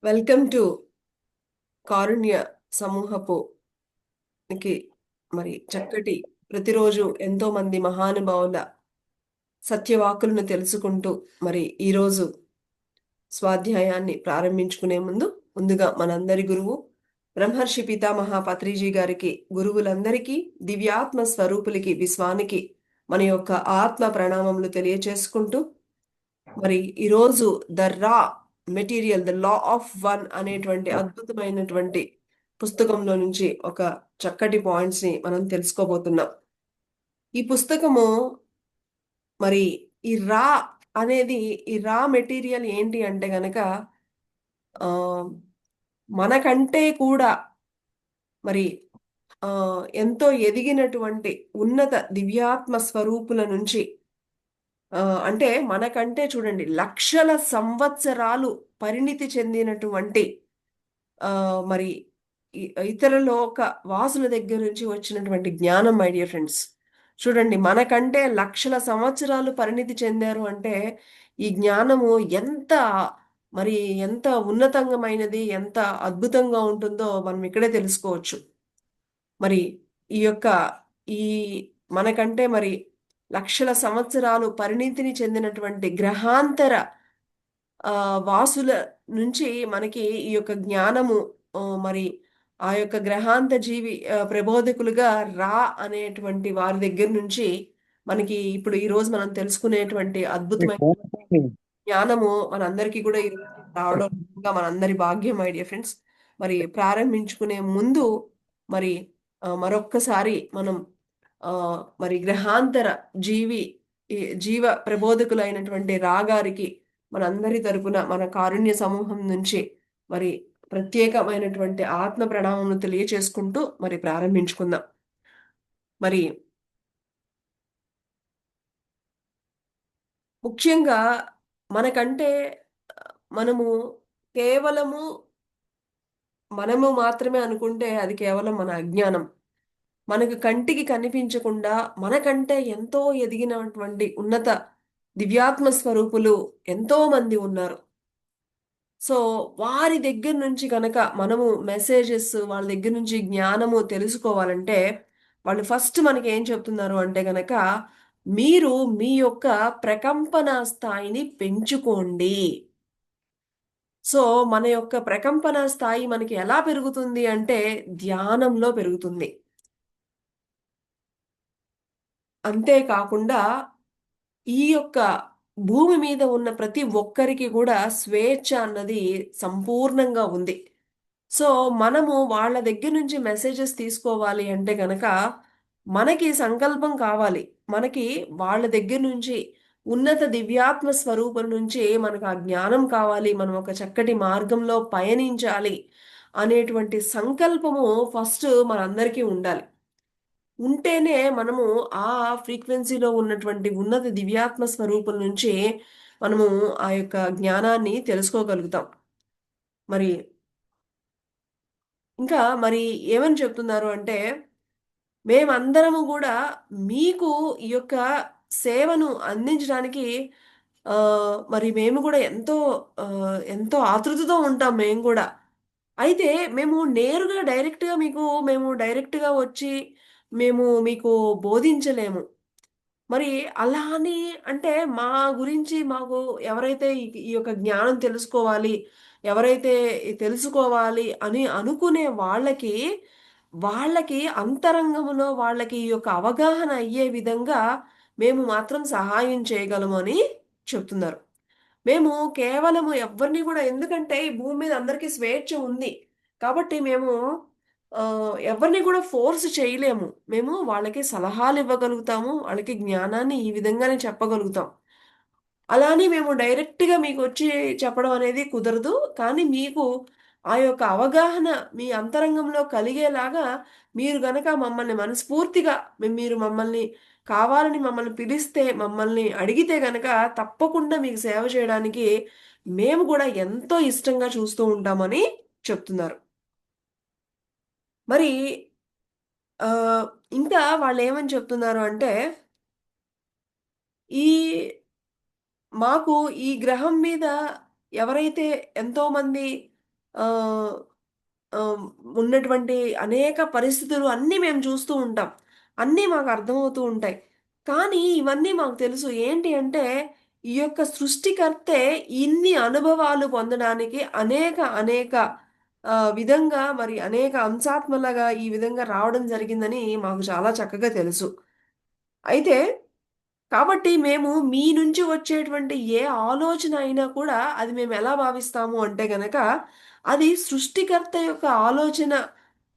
Welcome to కారుణ్య సమూహపుకి మరి చక్కటి ప్రతిరోజు ఎంతో మంది మహానుభావుల సత్యవాక్కులను తెలుసుకుంటూ మరి ఈరోజు స్వాధ్యాయాన్ని ప్రారంభించుకునే ముందుగా మనందరి గురువు బ్రహ్మర్షి పితామహ పత్రిజీ గారికి గురువులందరికీ దివ్యాత్మ స్వరూపులకి విశ్వానికి మన యొక్క ఆత్మ ప్రణామములు తెలియచేసుకుంటూ మరి ఈరోజు the raw material the law of one అనేటువంటి అద్భుతమైనటువంటి పుస్తకంలో నుంచి ఒక చక్కటి పాయింట్స్ ని మనం తెలుసుకోబోతున్నాం. ఈ పుస్తకము మరి ఈ రా అనేది ఈ రా మెటీరియల్ ఏంటి అంటే గనక ఆ మనకంటే కూడా మరి ఎంతో ఎదిగినటువంటి ఉన్నత దివ్యాత్మ స్వరూపుల నుంచి అంటే మనకంటే చూడండి లక్షల సంవత్సరాలు పరిణితి చెందినటువంటి ఆ మరి ఇతర లోక వాసుల దగ్గర నుంచి వచ్చినటువంటి జ్ఞానం. మై డియర్ ఫ్రెండ్స్, చూడండి మనకంటే లక్షల సంవత్సరాలు పరిణితి చెందారు అంటే ఈ జ్ఞానము ఎంత మరి ఎంత ఉన్నతంగమైనది, ఎంత అద్భుతంగా ఉంటుందో మనం ఇక్కడే తెలుసుకోవచ్చు. మరి ఈ యొక్క ఈ మనకంటే మరి లక్షల సంవత్సరాలు పరిణితిని చెందినటువంటి గ్రహాంతర వాసుల నుంచి మనకి ఈ యొక్క జ్ఞానము మరి ఆ యొక్క గ్రహాంత జీవి ప్రబోధకులుగా రా అనేటువంటి వారి దగ్గర నుంచి మనకి ఇప్పుడు ఈ రోజు మనం తెలుసుకునేటువంటి అద్భుతమైన జ్ఞానము మనందరికీ కూడా ఈ రోజు రావడం మనందరి భాగ్యం. మై డియర్ ఫ్రెండ్స్, మరి ప్రారంభించుకునే ముందు మరి మరొక్కసారి మనం ఆ మరి గ్రహాంతర జీవి జీవ ప్రబోధకులైనటువంటి రాగారికి మనందరి తరపున మన కారుణ్య సమూహం నుంచి మరి ప్రత్యేకమైనటువంటి ఆత్మ ప్రణామమును తెలియచేసుకుంటూ మరి ప్రారంభించుకుందాం. మరి ముఖ్యంగా మనకంటే మనము కేవలము మనము మాత్రమే అనుకుంటే అది కేవలం మన అజ్ఞానం. మనకు కంటికి కనిపించకుండా మనకంటే ఎంతో ఎదిగినటువంటి ఉన్నత దివ్యాత్మ స్వరూపులు ఎంతో మంది ఉన్నారు. సో వారి దగ్గర నుంచి కనుక మనము మెసేజెస్ వాళ్ళ దగ్గర నుంచి జ్ఞానము తెలుసుకోవాలంటే వాళ్ళు ఫస్ట్ మనకి ఏం చెప్తున్నారు అంటే గనక మీరు మీ యొక్క ప్రకంపన స్థాయిని పెంచుకోండి. సో మన యొక్క ప్రకంపన స్థాయి మనకి ఎలా పెరుగుతుంది అంటే ధ్యానంలో పెరుగుతుంది. అంతేకాకుండా ఈ యొక్క భూమి మీద ఉన్న ప్రతి ఒక్కరికి కూడా స్వేచ్ఛ అన్నది సంపూర్ణంగా ఉంది. సో మనము వాళ్ళ దగ్గర నుంచి మెసేజెస్ తీసుకోవాలి అంటే గనక మనకి సంకల్పం కావాలి. మనకి వాళ్ళ దగ్గర నుంచి ఉన్నత దివ్యాత్మ స్వరూపం నుంచి మనకు ఆ జ్ఞానం కావాలి, మనం ఒక చక్కటి మార్గంలో పయనించాలి అనేటువంటి సంకల్పము ఫస్ట్ మనందరికీ ఉండాలి. ఉంటేనే మనము ఆ ఫ్రీక్వెన్సీలో ఉన్నటువంటి ఉన్నత దివ్యాత్మ స్వరూపం నుంచి మనము ఆ యొక్క జ్ఞానాన్ని తెలుసుకోగలుగుతాం. మరి ఇంకా మరి ఏమని చెప్తున్నారు అంటే మేమందరము కూడా మీకు ఈ యొక్క సేవను అందించడానికి మరి మేము కూడా ఎంతో ఆతృతతో ఉంటాం మేము కూడా. అయితే మేము నేరుగా మేము డైరెక్ట్గా వచ్చి మేము మీకు బోధించలేము. మరి అలా అని అంటే మా గురించి మాకు ఎవరైతే ఈ యొక్క జ్ఞానం తెలుసుకోవాలి, ఎవరైతే తెలుసుకోవాలి అని అనుకునే వాళ్ళకి అంతరంగములో వాళ్ళకి ఈ యొక్క అవగాహన అయ్యే విధంగా మేము మాత్రం సహాయం చేయగలము అని చెప్తున్నారు. మేము కేవలము ఎవరిని కూడా, ఎందుకంటే ఈ భూమి మీద అందరికీ స్వేచ్ఛ ఉంది కాబట్టి మేము ఎవరిని కూడా ఫోర్స్ చేయలేము. మేము వాళ్ళకి సలహాలు ఇవ్వగలుగుతాము, వాళ్ళకి జ్ఞానాన్ని ఈ విధంగానే చెప్పగలుగుతాం. అలా అని మేము డైరెక్ట్గా మీకు వచ్చి చెప్పడం అనేది కుదరదు. కానీ మీకు ఆ యొక్క అవగాహన మీ అంతరంగంలో కలిగేలాగా మీరు గనక మమ్మల్ని మనస్ఫూర్తిగా మీరు మమ్మల్ని కావాలని మమ్మల్ని పిలిస్తే, మమ్మల్ని అడిగితే గనక తప్పకుండా మీకు సేవ చేయడానికి మేము కూడా ఎంతో ఇష్టంగా చూస్తూ ఉంటామని చెప్తున్నారు. మరి ఆ ఇంకా వాళ్ళు ఏమని చెప్తున్నారు అంటే ఈ మాకు ఈ గ్రహం మీద ఎవరైతే ఎంతో మంది ఆహ్, ఆహ్, ఉన్నటువంటి అనేక పరిస్థితులు అన్నీ మేము చూస్తూ ఉంటాం. అన్నీ మాకు అర్థమవుతూ ఉంటాయి. కానీ ఇవన్నీ మాకు తెలుసు. ఏంటి అంటే ఈ యొక్క సృష్టికర్తే ఇన్ని అనుభవాలు పొందడానికి అనేక విధంగా మరి అనేక అంశాత్మలుగా ఈ విధంగా రావడం జరిగిందని మాకు చాలా చక్కగా తెలుసు. అయితే కాబట్టి మేము మీ నుంచి వచ్చేటువంటి ఏ ఆలోచన అయినా కూడా అది మేము ఎలా భావిస్తాము అంటే గనక, అది సృష్టికర్త యొక్క ఆలోచన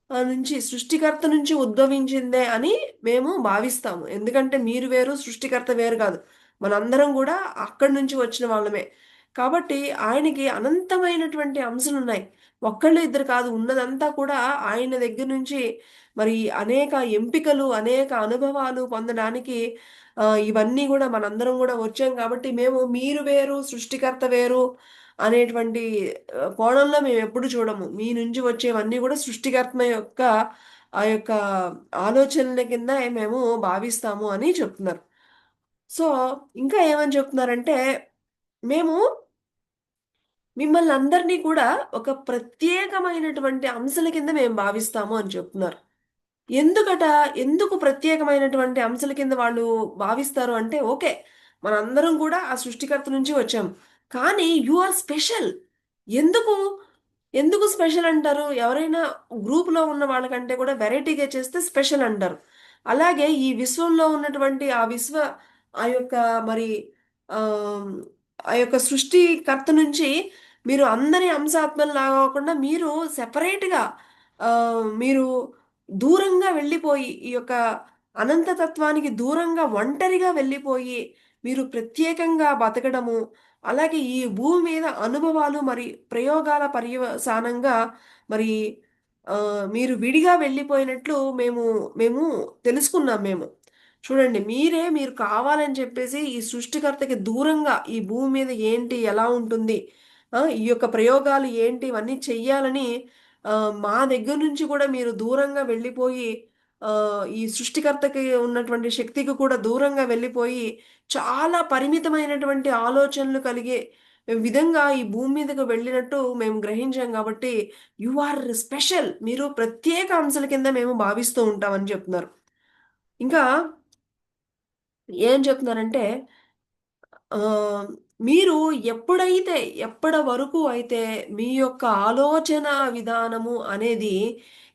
నుంచి సృష్టికర్త నుంచి ఉద్భవించిందే అని మేము భావిస్తాము. ఎందుకంటే మీరు వేరు, సృష్టికర్త వేరు కాదు. మనందరం గూడా అక్కడి నుంచి వచ్చిన వాళ్ళమే. కాబట్టి ఆయనకి అనంతమైనటువంటి అంశలున్నాయి. ఒక్కళ్ళు, ఇద్దరు కాదు. ఉన్నదంతా కూడా ఆయన దగ్గర నుంచి మరి అనేక ఎంపికలు, అనేక అనుభవాలు పొందడానికి ఇవన్నీ గూడా మనందరం గూడా వచ్చాం కాబట్టి, మేము మీరు వేరు, సృష్టికర్త వేరు అనేటువంటి కోణంలో మేమెప్పుడు చూడము. మీ నుంచి వచ్చేవన్నీ గూడా సృష్టికర్త యొక్క ఆ యొక్క ఆలోచనల కింద మేము భావిస్తాము అని చెప్తున్నారు. సో, ఇంకా ఏమని చెప్తున్నారంటే, మేము మిమ్మల్ని అందరినీ కూడా ఒక ప్రత్యేకమైనటువంటి అంశాల కింద మేము భావిస్తాము అని చెప్తున్నారు. ఎందుకట? ఎందుకు ప్రత్యేకమైనటువంటి అంశాల కింద వాళ్ళు భావిస్తారు అంటే, ఓకే. మనందరం కూడా ఆ సృష్టికర్త నుంచి వచ్చాం. కానీ యూ ఆర్ స్పెషల్. ఎందుకు? ఎందుకు స్పెషల్ అంటారు? ఎవరైనా గ్రూప్‌లో ఉన్న వాళ్ళకంటే కూడా వెరైటీగా చేస్తే స్పెషల్ అంటారు. అలాగే ఈ విశ్వంలో ఉన్నటువంటి ఆ యొక్క మరి ఆహ్, ఆ యొక్క సృష్టికర్త నుంచి మీరు అందరి అంశాత్మల్లాగా కాకుండా మీరు సెపరేట్‌గా మీరు దూరంగా వెళ్ళిపోయి ఈ యొక్క అనంతతత్వానికి దూరంగా ఒంటరిగా వెళ్ళిపోయి మీరు ప్రత్యేకంగా బతకడము, అలాగే ఈ భూమి మీద అనుభవాలు మరి ప్రయోగాల పర్యవసానంగా మరి మీరు విడిగా వెళ్ళిపోయినట్లు మేము తెలుసుకున్నాం మేము. చూడండి మీరు కావాలని చెప్పేసి ఈ సృష్టికర్తకి దూరంగా ఈ భూమి మీద ఏంటి? ఎలా ఉంటుంది? ఈ యొక్క ప్రయోగాలు ఏంటి? ఇవన్నీ చెయ్యాలని మా దగ్గర నుంచి కూడా మీరు దూరంగా వెళ్ళిపోయి ఈ సృష్టికర్తకి ఉన్నటువంటి శక్తికి కూడా దూరంగా వెళ్ళిపోయి చాలా పరిమితమైనటువంటి ఆలోచనలు కలిగే విధంగా ఈ భూమి మీదకి వెళ్ళినట్టు మేము గ్రహించాం కాబట్టి, యూ ఆర్ స్పెషల్. మీరు ప్రత్యేక అంశాల కింద మేము భావిస్తూ ఉంటామని చెప్తున్నారు. ఇంకా ఏం చెప్తున్నారంటే ఆహ్, మీరు ఎప్పుడైతే ఎప్పటి వరకు అయితే మీ యొక్క ఆలోచన విధానము అనేది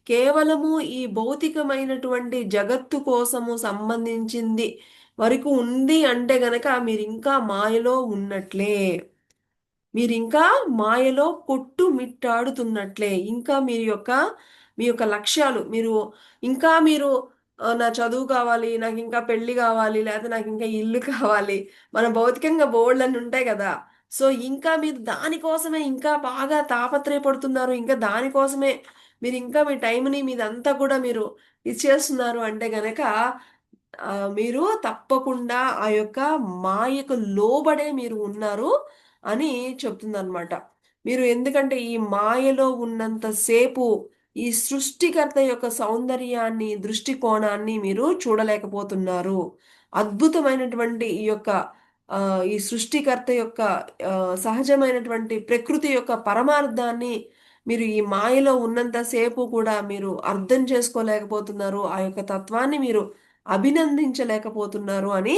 కేవలము ఈ భౌతికమైనటువంటి జగత్తు కోసము సంబంధించింది వరకు ఉంది అంటే గనక మీరింకా మాయలో ఉన్నట్లే. మీరింకా మాయలో కొట్టుమిట్టాడుతున్నట్లే. ఇంకా మీ యొక్క లక్ష్యాలు మీరు నా చదువు కావాలి, నాకింకా పెళ్లి కావాలి, లేతే నాకింకా ఇల్లు కావాలి. మన భౌతికంగా బోలెడన్ని ఉంటాయి గదా! సో, ఇంకా మీరు దాని కోసమే ఇంకా బాగా తాపత్రయపడుతున్నారు. ఇంకా దాని కోసమే మీరింకా మీ టైంని మీదంతా కూడా మీరు ఇచ్చేస్తున్నారు అంటే గనక మీరు తప్పకుండా ఆ యొక్క మాయకు లోబడే మీరు ఉన్నారు అని చెప్తుందనమాట. మీరు ఎందుకంటే ఈ మాయలో ఉన్నంత సేపు ఈ సృష్టికర్త యొక్క సౌందర్యాన్ని, దృష్టికోణాన్ని మీరు చూడలేకపోతున్నారు. అద్భుతమైనటువంటి ఈ సృష్టికర్త యొక్క సహజమైనటువంటి ప్రకృతి యొక్క పరమార్థాన్ని మీరు ఈ మాయలో ఉన్నంత సేపు కూడా మీరు అర్థం చేసుకోలేకపోతున్నారు. ఆ యొక్క తత్వాన్ని మీరు అభినందించలేకపోతున్నారు అని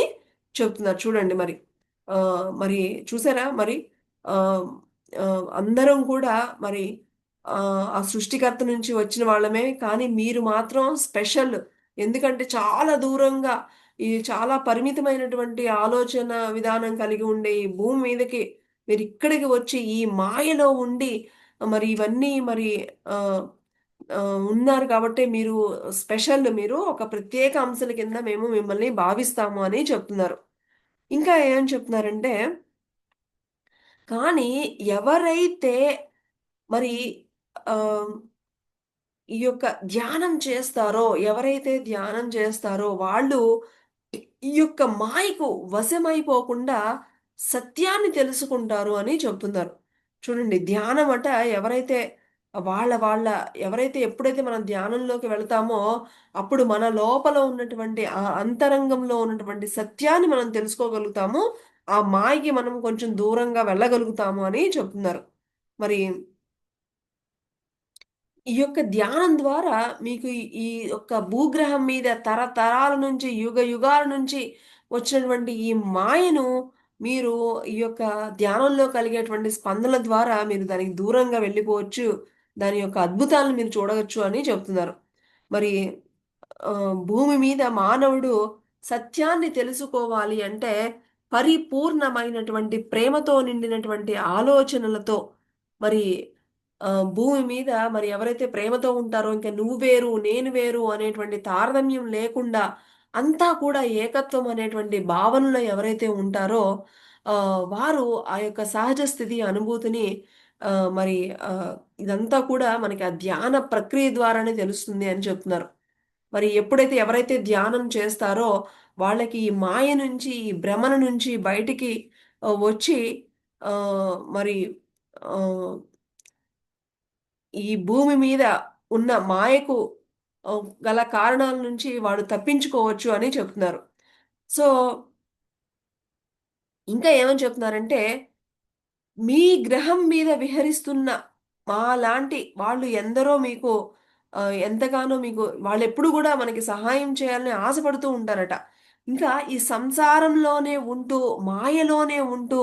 చెప్తున్నారు. చూడండి మరి. మరి చూసారా మరి? ఆహ్, అందరం కూడా మరి ఆ సృష్టికర్త నుంచి వచ్చిన వాళ్ళమే. కానీ మీరు మాత్రం స్పెషల్. ఎందుకంటే చాలా దూరంగా ఈ చాలా పరిమితమైనటువంటి ఆలోచన విధానం కలిగి ఉండే ఈ భూమి మీదకి మీరిక్కడికి వచ్చి ఈ మాయలో ఉండి మరి ఇవన్నీ మరి ఆహ్, ఉన్నారు కాబట్టే మీరు ఒక ప్రత్యేక అంశాల కింద మేము మిమ్మల్ని భావిస్తాము అని చెప్తున్నారు. ఇంకా ఏం చెప్తున్నారంటే, కానీ ఎవరైతే మరి ఆహ్, ఈ యొక్క ఎవరైతే ధ్యానం చేస్తారో వాళ్ళు ఈ యొక్క మాయకు వశమైపోకుండా సత్యాన్ని తెలుసుకుంటారు అని చెప్తున్నారు. చూడండి ధ్యానమట ఎవరైతే వాళ్ళ వాళ్ళ ఎవరైతే ఎప్పుడైతే మనం ధ్యానంలోకి వెళ్తామో, అప్పుడు మన లోపల ఉన్నటువంటి ఆ అంతరంగంలో ఉన్నటువంటి సత్యాన్ని మనం తెలుసుకోగలుగుతాము. ఆ మాయకి మనం కొంచెం దూరంగా వెళ్ళగలుగుతాము అని చెప్తున్నారు. మరి ఈ యొక్క ధ్యానం ద్వారా మీకు ఈ యొక్క భూగ్రహం మీద తరతరాల నుంచి, యుగాల నుంచి వచ్చినటువంటి ఈ మాయను మీరు ఈ యొక్క ధ్యానంలో కలిగేటువంటి స్పందనల ద్వారా మీరు దానికి దూరంగా వెళ్ళిపోవచ్చు. దాని యొక్క అద్భుతాలను మీరు చూడవచ్చు అని చెప్తున్నారు. మరి భూమి మీద మానవుడు సత్యాన్ని తెలుసుకోవాలి అంటే పరిపూర్ణమైనటువంటి ప్రేమతో నిండినటువంటి ఆలోచనలతో మరి భూమి మీద మరి ఎవరైతే ప్రేమతో ఉంటారో ఇంక నువ్వు వేరు, నేను వేరు అనేటువంటి తారతమ్యం లేకుండా అంతా కూడా ఏకత్వం అనేటువంటి భావనలో ఎవరైతే ఉంటారో వారు ఆ యొక్క సహజ స్థితి అనుభూతిని మరి ఆహ్, ఇదంతా కూడా మనకి ఆ ధ్యాన ప్రక్రియ ద్వారానే తెలుస్తుంది అని చెప్తున్నారు. మరి ఎప్పుడైతే ఎవరైతే ధ్యానం చేస్తారో వాళ్ళకి ఈ మాయ నుంచి, ఈ భ్రమల నుంచి బయటికి వచ్చి మరి ఆహ్, ఈ భూమి మీద ఉన్న మాయకు గల కారణాల నుంచి వాడు తప్పించుకోవచ్చు అని చెప్తున్నారు. సో, ఇంకా ఏమని చెప్తున్నారంటే మీ గ్రహం మీద విహరిస్తున్న మాలాంటి వాళ్ళు ఎందరో మీకు ఎంతగానో మీకు వాళ్ళెప్పుడు గూడా మనకి సహాయం చేయాలని ఆశపడుతూ ఉంటారట. ఇంకా ఈ సంసారంలోనే ఉంటూ, మాయలోనే ఉంటూ,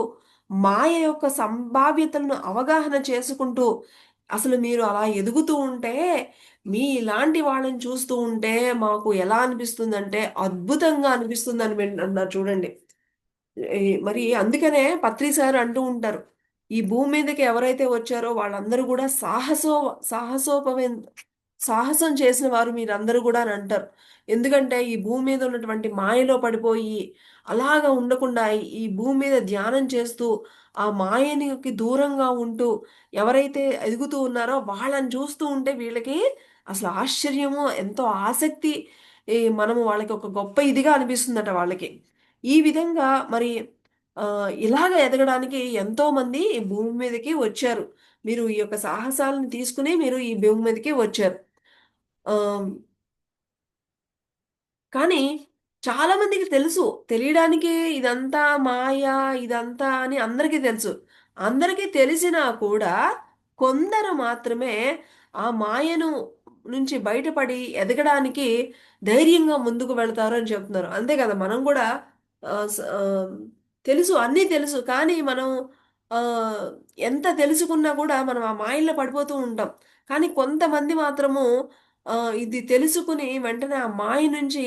మాయ యొక్క సంభావ్యతలను అవగాహన చేసుకుంటూ, అసలు మీరు అలా ఎదుగుతూ ఉంటే, మీలాంటి వాళ్ళని చూస్తూ ఉంటే మాకు ఎలా అనిపిస్తుందంటే, అద్భుతంగా అనిపిస్తుందని అన్నారు చూడండి. మరి అందుకనే పత్రి సార్ అంటూ ఉంటారు. ఈ భూమి మీదకి ఎవరైతే వచ్చారో వాళ్ళందరూ గూడా సాహసోపవేన్ సాహసం చేసిన వారు మీరందరూ గూడా అని అంటారు. ఎందుకంటే ఈ భూమి మీద ఉన్నటువంటి మాయలో పడిపోయి, అలాగా ఉండకుండా ఈ భూమి మీద ధ్యానం చేస్తూ, ఆ మాయనికి దూరంగా ఉంటూ, ఎవరైతే ఎదుగుతూ ఉన్నారో వాళ్ళని చూస్తూ ఉంటే వీళ్ళకి అసలు ఆశ్చర్యము, ఎంతో ఆసక్తి మనము వాళ్ళకి ఒక గొప్ప ఇదిగా అనిపిస్తుందట వాళ్ళకి. ఈ విధంగా మరి ఇలాగ ఎదగడానికి ఎంతోమంది ఈ భూమి మీదకి వచ్చారు. మీరు ఈ యొక్క సాహసాలను తీసుకొని మీరు ఈ భూమి మీదకి వచ్చారు. ఆహ్, కానీ చాలా మందికి తెలుసు. తెలియడానికే ఇదంతా మాయ, ఇదంతా అని అందరికీ తెలుసు. అందరికీ తెలిసినా కూడా కొందరు మాత్రమే ఆ మాయను నుంచి బయటపడి ఎదగడానికి ధైర్యంగా ముందుకు వెళ్తారు అని చెప్తున్నారు. అంతే కదా! మనం కూడా తెలుసు అన్నీ తెలుసు. కానీ మనం ఆహ్, ఎంత తెలుసుకున్నా కూడా మనం ఆ మాయల్లో పడిపోతూ ఉంటాం. కానీ కొంతమంది మాత్రము ఇది తెలుసుకుని వెంటనే ఆ మాయ నుంచి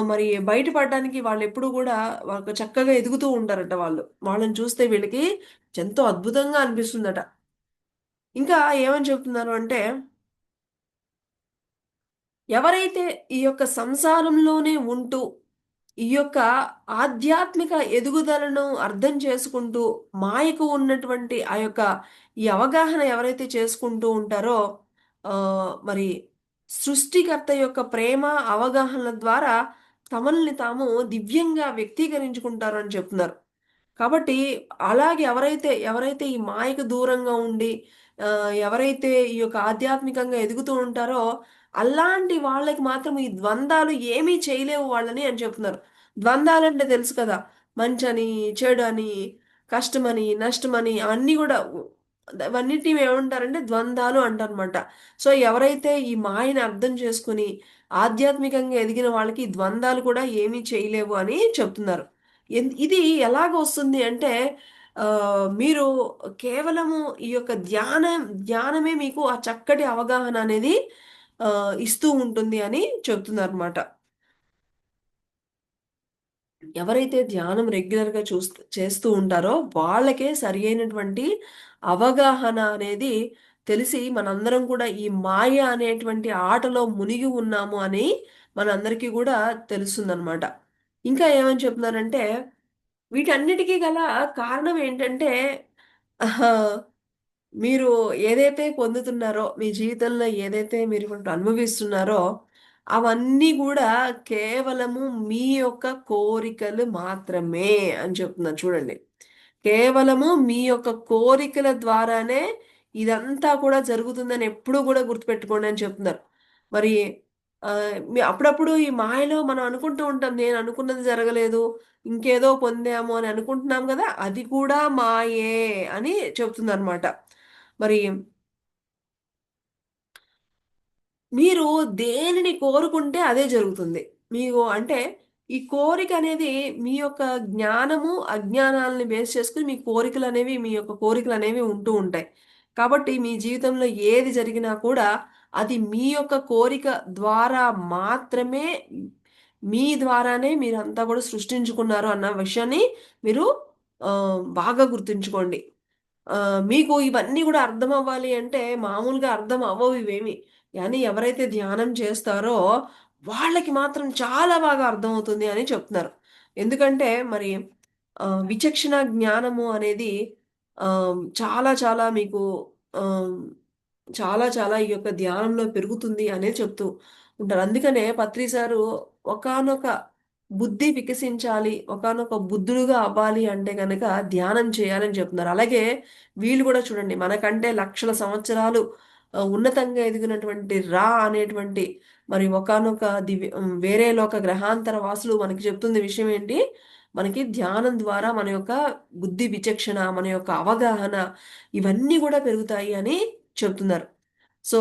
మరి బయటపడడానికి వాళ్ళెప్పుడూ గూడా వాళ్ళు చక్కగా ఎదుగుతూ ఉంటారట వాళ్ళు. వాళ్ళని చూస్తే వీళ్ళకి ఎంతో అద్భుతంగా అనిపిస్తుందట. ఇంకా ఏమని చెప్తున్నారు అంటే, ఎవరైతే ఈ యొక్క సంసారంలోనే ఉంటూ, ఈ యొక్క ఆధ్యాత్మిక ఎదుగుదలను అర్థం చేసుకుంటూ, మాయకు ఉన్నటువంటి ఆ యొక్క ఈ అవగాహన ఎవరైతే చేసుకుంటూ ఉంటారో, మరి సృష్టికర్త యొక్క ప్రేమ, అవగాహనల ద్వారా తమల్ని తాము దివ్యంగా వ్యక్తీకరించుకుంటారు అని చెప్తున్నారు. కాబట్టి అలాగే ఎవరైతే ఈ మాయకు దూరంగా ఉండి ఎవరైతే ఈ యొక్క ఆధ్యాత్మికంగా ఎదుగుతూ ఉంటారో, అలాంటి వాళ్ళకి మాత్రం ఈ ద్వందాలు ఏమీ చేయలేవు వాళ్ళని అని చెప్తున్నారు. ద్వందాలంటే తెలుసు కదా! మంచని, చెడని, కష్టమని, నష్టమని అవన్నీ గూడా అవన్నిటిని ఏమంటారంటే ద్వందాలు అంటారనమాట. సో, ఎవరైతే ఈ మాయని అర్థం చేసుకొని ఆధ్యాత్మికంగా ఎదిగిన వాళ్ళకి ఈ ద్వందాలు కూడా ఏమీ చేయలేవు అని చెప్తున్నారు. ఇది ఎలాగొస్తుంది అంటే మీరు కేవలము ఈ యొక్క ధ్యానమే మీకు ఆ చక్కటి అవగాహన అనేది ఇస్తూ ఉంటుంది అని చెప్తున్నారన్నమాట. ఎవరైతే ధ్యానం రెగ్యులర్‌గా చేస్తూ ఉంటారో వాళ్ళకే సరియైనటువంటి అవగాహన అనేది తెలిసి మనందరం కూడా ఈ మాయ అనేటువంటి ఆటలో మునిగి ఉన్నాము అని మనందరికీ గూడా తెలుస్తుందన్నమాట. ఇంకా ఏమని చెప్తున్నారంటే వీటన్నిటికి గల కారణం ఏంటంటే ఆహా! మీరు ఏదైతే పొందుతున్నారో, మీ జీవితంలో ఏదైతే మీరిప్పుడు అనుభవిస్తున్నారో, అవన్నీ గూడా కేవలము మీ యొక్క కోరికలు మాత్రమే అని చెప్తున్నారు చూడండి. కేవలము మీ యొక్క కోరికల ద్వారానే ఇదంతా కూడా జరుగుతుందని ఎప్పుడూ గూడా గుర్తుపెట్టుకోండి అని చెప్తున్నారు. మరి అప్పుడప్పుడు ఈ మాయలో మనం అనుకుంటూ ఉంటాం. నేను అనుకున్నది జరగలేదు. ఇంకేదో పొందాము అని అనుకుంటున్నాం గదా! అది కూడా మాయే అని చెప్తుందనమాట. మరి మీరు దేనిని కోరుకుంటే అదే జరుగుతుంది. మీకు అంటే ఈ కోరిక అనేది మీ యొక్క జ్ఞానము, అజ్ఞానాలని బేస్ చేసుకొని మీ కోరికలనేవి మీ యొక్క కోరికలనేవి ఉంటూ ఉంటాయి. కాబట్టి మీ జీవితంలో ఏది జరిగినా కూడా అది మీ యొక్క కోరిక ద్వారా మాత్రమే మీ ద్వారానే మీరంతా కూడా సృష్టించుకున్నారు అన్న విషయాన్ని మీరు బాగా గుర్తుంచుకోండి. మీకు ఇవన్నీ గూడా అర్థమవ్వాలి అంటే మామూలుగా అర్థం అవ్వవు ఇవేమి. కానీ ఎవరైతే ధ్యానం చేస్తారో వాళ్ళకి మాత్రం చాలా బాగా అర్థమవుతుంది అని చెప్తున్నారు. ఎందుకంటే మరి విచక్షణ జ్ఞానము అనేది చాలా చాలా మీకు ఆహ్, చాలా చాలా ఈ యొక్క ధ్యానంలో పెరుగుతుంది అనేది చెప్తూ ఉంటారు. అందుకనే పత్రి సారు ఒకానొక బుద్ధి వికసించాలి, ఒకానొక బుద్ధుడుగా అవ్వాలి అంటే గనక ధ్యానం చేయాలని చెప్తున్నారు. అలాగే వీళ్ళు గూడా చూడండి మనకంటే లక్షల సంవత్సరాలు ఉన్నతంగా ఎదిగినటువంటి అనేటువంటి మరి ఒకానొక వేరే లోక గ్రహాంతర వాసులు మనకి చెప్తుంది విషయం ఏంటి? మనకి ధ్యానం ద్వారా మన యొక్క బుద్ధి విచక్షణ, మన యొక్క అవగాహన ఇవన్నీ గూడా పెరుగుతాయి అని చెప్తున్నారు. సో,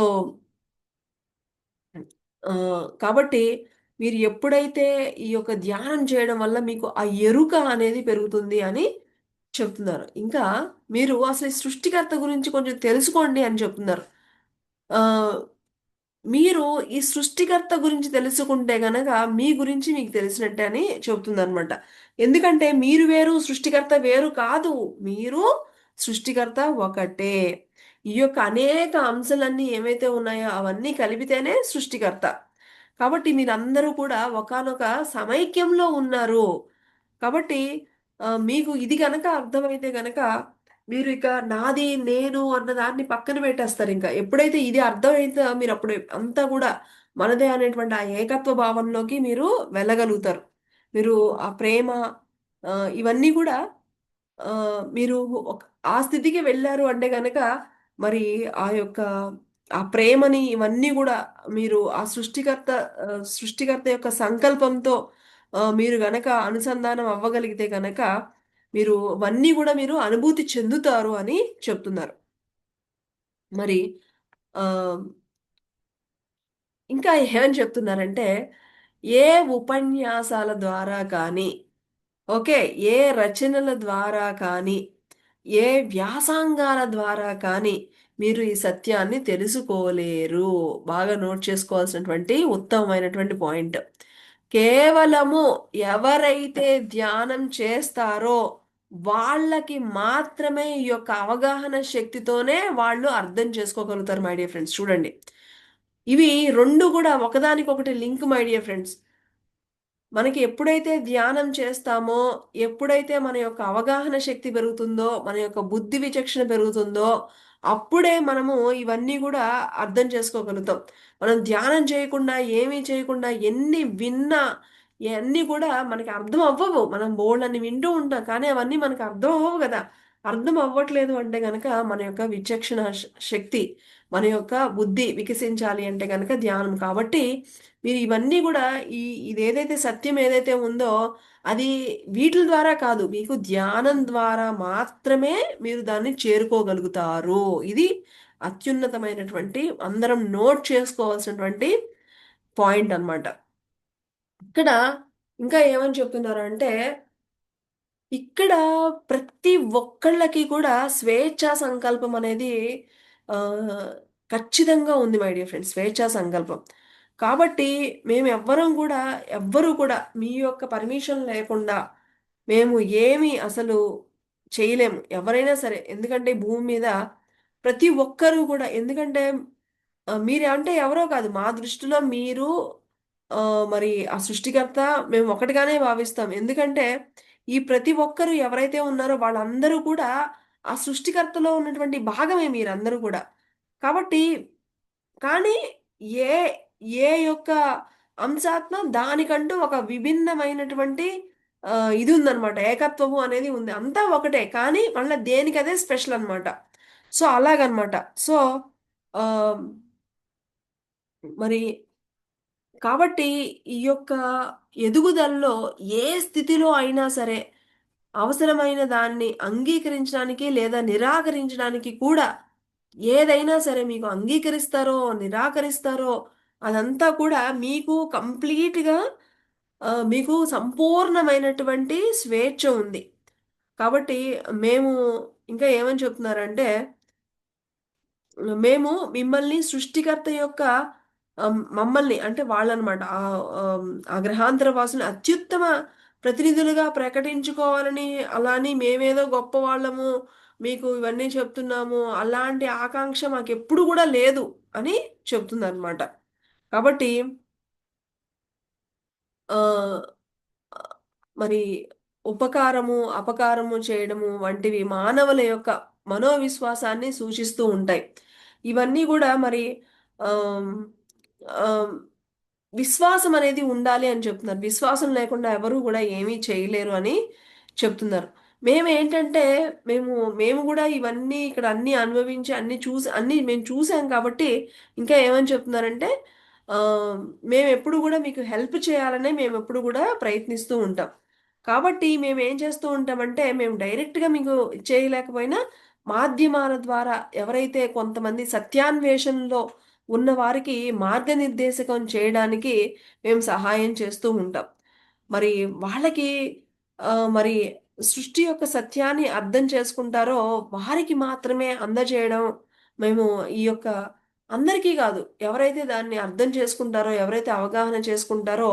కాబట్టి మీరు ఎప్పుడైతే ఈ యొక్క ధ్యానం చేయడం వల్ల మీకు ఆ ఎరుక అనేది పెరుగుతుంది అని చెప్తున్నారు. ఇంకా మీరు అసలు ఈ సృష్టికర్త గురించి కొంచెం తెలుసుకోండి అని చెప్తున్నారు. ఆహ్, మీరు ఈ సృష్టికర్త గురించి తెలుసుకుంటే గనక మీ గురించి మీకు తెలిసినట్టే అని చెప్తుందనమాట. ఎందుకంటే మీరు వేరు, సృష్టికర్త వేరు కాదు. మీరు, సృష్టికర్త ఒకటే. ఈ యొక్క అనేక అంశాలన్నీ ఏవైతే ఉన్నాయో అవన్నీ కలిపితేనే సృష్టికర్త. కాబట్టి మీరందరూ కూడా ఒకానొక సమైక్యంలో ఉన్నారు. కాబట్టి మీకు ఇది గనక అర్థమైతే గనక మీరు ఇక నాది, నేను అన్న దాన్ని పక్కన పెట్టేస్తారింక. ఎప్పుడైతే ఇది అర్థమైతే మీరప్పుడు అంతా గూడా మనదే అనేటువంటి ఆ ఏకత్వ భావంలోకి మీరు వెళ్ళగలుగుతారు. మీరు ఆ ప్రేమ ఇవన్నీ గూడా మీరు ఒక ఆ స్థితికి వెళ్లారు అంటే గనక మరి ఆ యొక్క ఆ ప్రేమని ఇవన్నీ గూడా మీరు ఆ సృష్టికర్త యొక్క సంకల్పంతో మీరు గనక అనుసంధానం అవ్వగలిగితే గనక మీరు అవన్నీ గూడా మీరు అనుభూతి చెందుతారు అని చెప్తున్నారు. మరి ఆహ్, ఇంకా ఏమని చెప్తున్నారంటే, ఏ ఉపన్యాసాల ద్వారా కానీ ఓకే. ఏ రచనల ద్వారా కానీ, ఏ వ్యాసంగాల ద్వారా కానీ మీరు ఈ సత్యాన్ని తెలుసుకోలేరు. బాగా నోట్ చేసుకోవాల్సినటువంటి ఉత్తమమైనటువంటి పాయింట్. కేవలము ఎవరైతే ధ్యానం చేస్తారో వాళ్ళకి మాత్రమే ఈ యొక్క అవగాహన శక్తితోనే వాళ్ళు అర్థం చేసుకోగలుగుతారు మై డియర్ ఫ్రెండ్స్. చూడండి. ఇవి 2 గూడా ఒకదానికొకటి లింక్ మై డియర్ ఫ్రెండ్స్. మనకి ఎప్పుడైతే ధ్యానం చేస్తామో, ఎప్పుడైతే మన యొక్క అవగాహన శక్తి పెరుగుతుందో, మన యొక్క బుద్ధి విచక్షణ పెరుగుతుందో, అప్పుడే మనము ఇవన్నీ గూడా అర్థం చేసుకోగలుగుతాం. మనం ధ్యానం చేయకుండా, ఏమీ చేయకుండా ఎన్ని విన్నా, ఇయన్నీ కూడా మనకి అర్థం అవ్వవు. మనం బోలెడన్ని వింటూ ఉంటాం. కానీ అవన్నీ మనకు అర్థం అవ్వవు గదా! అర్థం అవ్వట్లేదు అంటే గనక మన యొక్క విచక్షణ శక్తి, మన యొక్క బుద్ధి వికసించాలి అంటే గనక ధ్యానం. కాబట్టి మీరు ఇవన్నీ గూడా ఇదేదైతే సత్యం ఏదైతే ఉందో, అది వీటిల ద్వారా కాదు. మీకు ధ్యానం ద్వారా మాత్రమే మీరు దాన్ని చేరుకోగలుగుతారు. ఇది అత్యున్నతమైనటువంటి అందరం నోట్ చేసుకోవాల్సినటువంటి పాయింట్ అన్నమాట. ఇక్కడ ఇంకా ఏమని చెప్తున్నారంటే ఇక్కడ ప్రతి ఒక్కళ్ళకి కూడా స్వేచ్ఛా సంకల్పం అనేది ఆహ్, ఖచ్చితంగా ఉంది మై డియర్ ఫ్రెండ్స్. స్వేచ్ఛా సంకల్పం. కాబట్టి మేమెవ్వరం కూడా ఎవ్వరు కూడా మీ యొక్క పర్మిషన్ లేకుండా మేము ఏమి అసలు చేయలేము. ఎవరైనా సరే. ఎందుకంటే ఈ భూమి మీద ప్రతి ఒక్కరు కూడా ఎందుకంటే మీరు అంటే ఎవరో కాదు. మా దృష్టిలో మీరు మరి ఆ సృష్టికర్త మేము ఒకటిగానే భావిస్తాం. ఎందుకంటే ఈ ప్రతి ఒక్కరు ఎవరైతే ఉన్నారో వాళ్ళందరూ కూడా ఆ సృష్టికర్తలో ఉన్నటువంటి భాగమే మీరందరూ కూడా. కాబట్టి కానీ ఏ ఏ యొక్క అంశాత్మ దానికంటూ ఒక విభిన్నమైనటువంటి ఇది ఉందన్నమాట. ఏకత్వము అనేది ఉంది. అంతా ఒకటే. కానీ మళ్ళా దేనికదే స్పెషల్ అన్నమాట. సో, అలాగనమాట. సో, ఆహ్, మరి కాబట్టి ఈ యొక్క ఎదుగుదలలో ఏ స్థితిలో అయినా సరే అవసరమైన దాన్ని అంగీకరించడానికి లేదా నిరాకరించడానికి కూడా ఏదైనా సరే మీకు అంగీకరిస్తారో, నిరాకరిస్తారో అదంతా కూడా మీకు కంప్లీట్‌గా మీకు సంపూర్ణమైనటువంటి స్వేచ్ఛ ఉంది. కాబట్టి మేము ఇంకా ఏమని చెప్తున్నారంటే మేము మిమ్మల్ని సృష్టికర్త యొక్క మమ్మల్ని అంటే వాళ్ళనమాట. ఆ గ్రహాంతర వాసులని అత్యుత్తమ ప్రతినిధులుగా ప్రకటించుకోవాలని, అలా అని మేమేదో గొప్పవాళ్ళము, మీకు ఇవన్నీ చెప్తున్నాము, అలాంటి ఆకాంక్ష మాకెప్పుడు గూడా లేదు అని చెప్తుందనమాట. కాబట్టి ఆహ్, మరి ఉపకారము, అపకారము చేయడము వంటివి మానవుల యొక్క మనోవిశ్వాసాన్ని సూచిస్తూ ఉంటాయి. ఇవన్నీ గూడా మరి ఆహ్, ఆహ్, విశ్వాసం అనేది ఉండాలి అని చెప్తున్నారు. విశ్వాసం లేకుండా ఎవరు గూడా ఏమీ చేయలేరు అని చెప్తున్నారు. మేమేంటంటే మేము మేము గూడా ఇవన్నీ ఇక్కడ అన్నీ అనుభవించి అన్నీ మేము చూసాం కాబట్టి ఇంకా ఏమని చెప్తున్నారంటే ఆహ్, మేమెప్పుడు గూడా మీకు హెల్ప్ చేయాలనే మేమెప్పుడు గూడా ప్రయత్నిస్తూ ఉంటాం. కాబట్టి మేమేం చేస్తూ ఉంటామంటే మేము డైరెక్ట్‌గా మీకు చేయలేకపోయినా మాధ్యమాల ద్వారా ఎవరైతే కొంతమంది సత్యాన్వేషణలో ఉన్న వారికి మార్గనిర్దేశకం చేయడానికి మేము సహాయం చేస్తూ ఉంటాం. మరి వాళ్ళకి మరి సృష్టి యొక్క సత్యాన్ని అర్థం చేసుకుంటారో వారికి మాత్రమే అందజేయడం మేము ఈ యొక్క అందరికీ గాదు. ఎవరైతే దాన్ని అర్థం చేసుకుంటారో, ఎవరైతే అవగాహన చేసుకుంటారో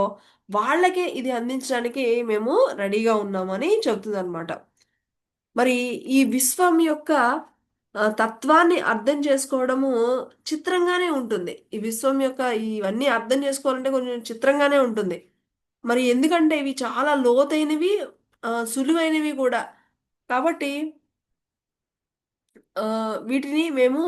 వాళ్ళకే ఇది అందించడానికి మేము రెడీగా ఉన్నామని చెప్తుందనమాట. మరి ఈ విశ్వం యొక్క తత్వాన్ని అర్థం చేసుకోవడము చిత్రంగానే ఉంటుంది. ఈ విశ్వం యొక్క ఇవన్నీ అర్థం చేసుకోవాలంటే కొంచెం చిత్రంగానే ఉంటుంది. మరి ఎందుకంటే ఇవి చాలా లోతైనవి, సులువైనవి గూడా. కాబట్టి వీటిని మేము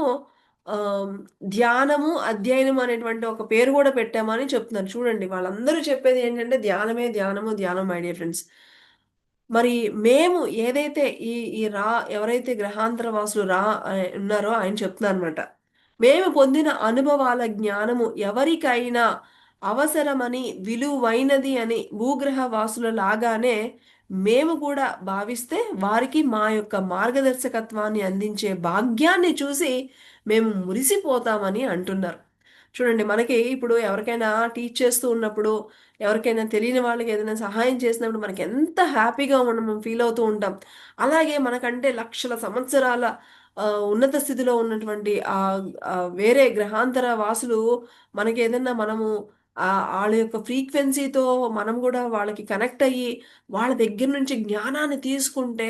ఆహ్, ధ్యానము, అధ్యయనం అనేటువంటి ఒక పేరు గూడా పెట్టామని చెప్తున్నారు. చూడండి వాళ్ళందరూ చెప్పేది ఏంటంటే ధ్యానమే ధ్యానము, ధ్యానం మై డియర్ ఫ్రెండ్స్. మరి మేము ఏదైతే ఈ ఈ రా ఎవరైతే గ్రహాంతర వాసులు ఉన్నారో ఆయన చెప్తున్నారనమాట. మేము పొందిన అనుభవాల జ్ఞానము ఎవరికైనా అవసరమని, విలువైనది అని భూగ్రహ వాసుల లాగానే మేము కూడా భావిస్తే వారికి మా యొక్క మార్గదర్శకత్వాన్ని అందించే భాగ్యాన్ని చూసి మేము మురిసిపోతామని అంటున్నారు. చూడండి మనకి ఇప్పుడు ఎవరికైనా టీచ్ చేస్తూ ఉన్నప్పుడు, ఎవరికైనా తెలియని వాళ్ళకి ఏదైనా సహాయం చేసినప్పుడు మనకెంత హ్యాపీగా మనం ఫీల్ అవుతూ ఉంటాం. అలాగే మనకంటే లక్షల సంవత్సరాల ఉన్నత స్థితిలో ఉన్నటువంటి వేరే గ్రహాంతర వాసులు మనకేదన్నా మనము ఆళ్ళ యొక్క ఫ్రీక్వెన్సీతో మనం గూడా వాళ్ళకి కనెక్ట్ అయ్యి, వాళ్ళ దగ్గర నుంచి జ్ఞానాన్ని తీసుకుంటే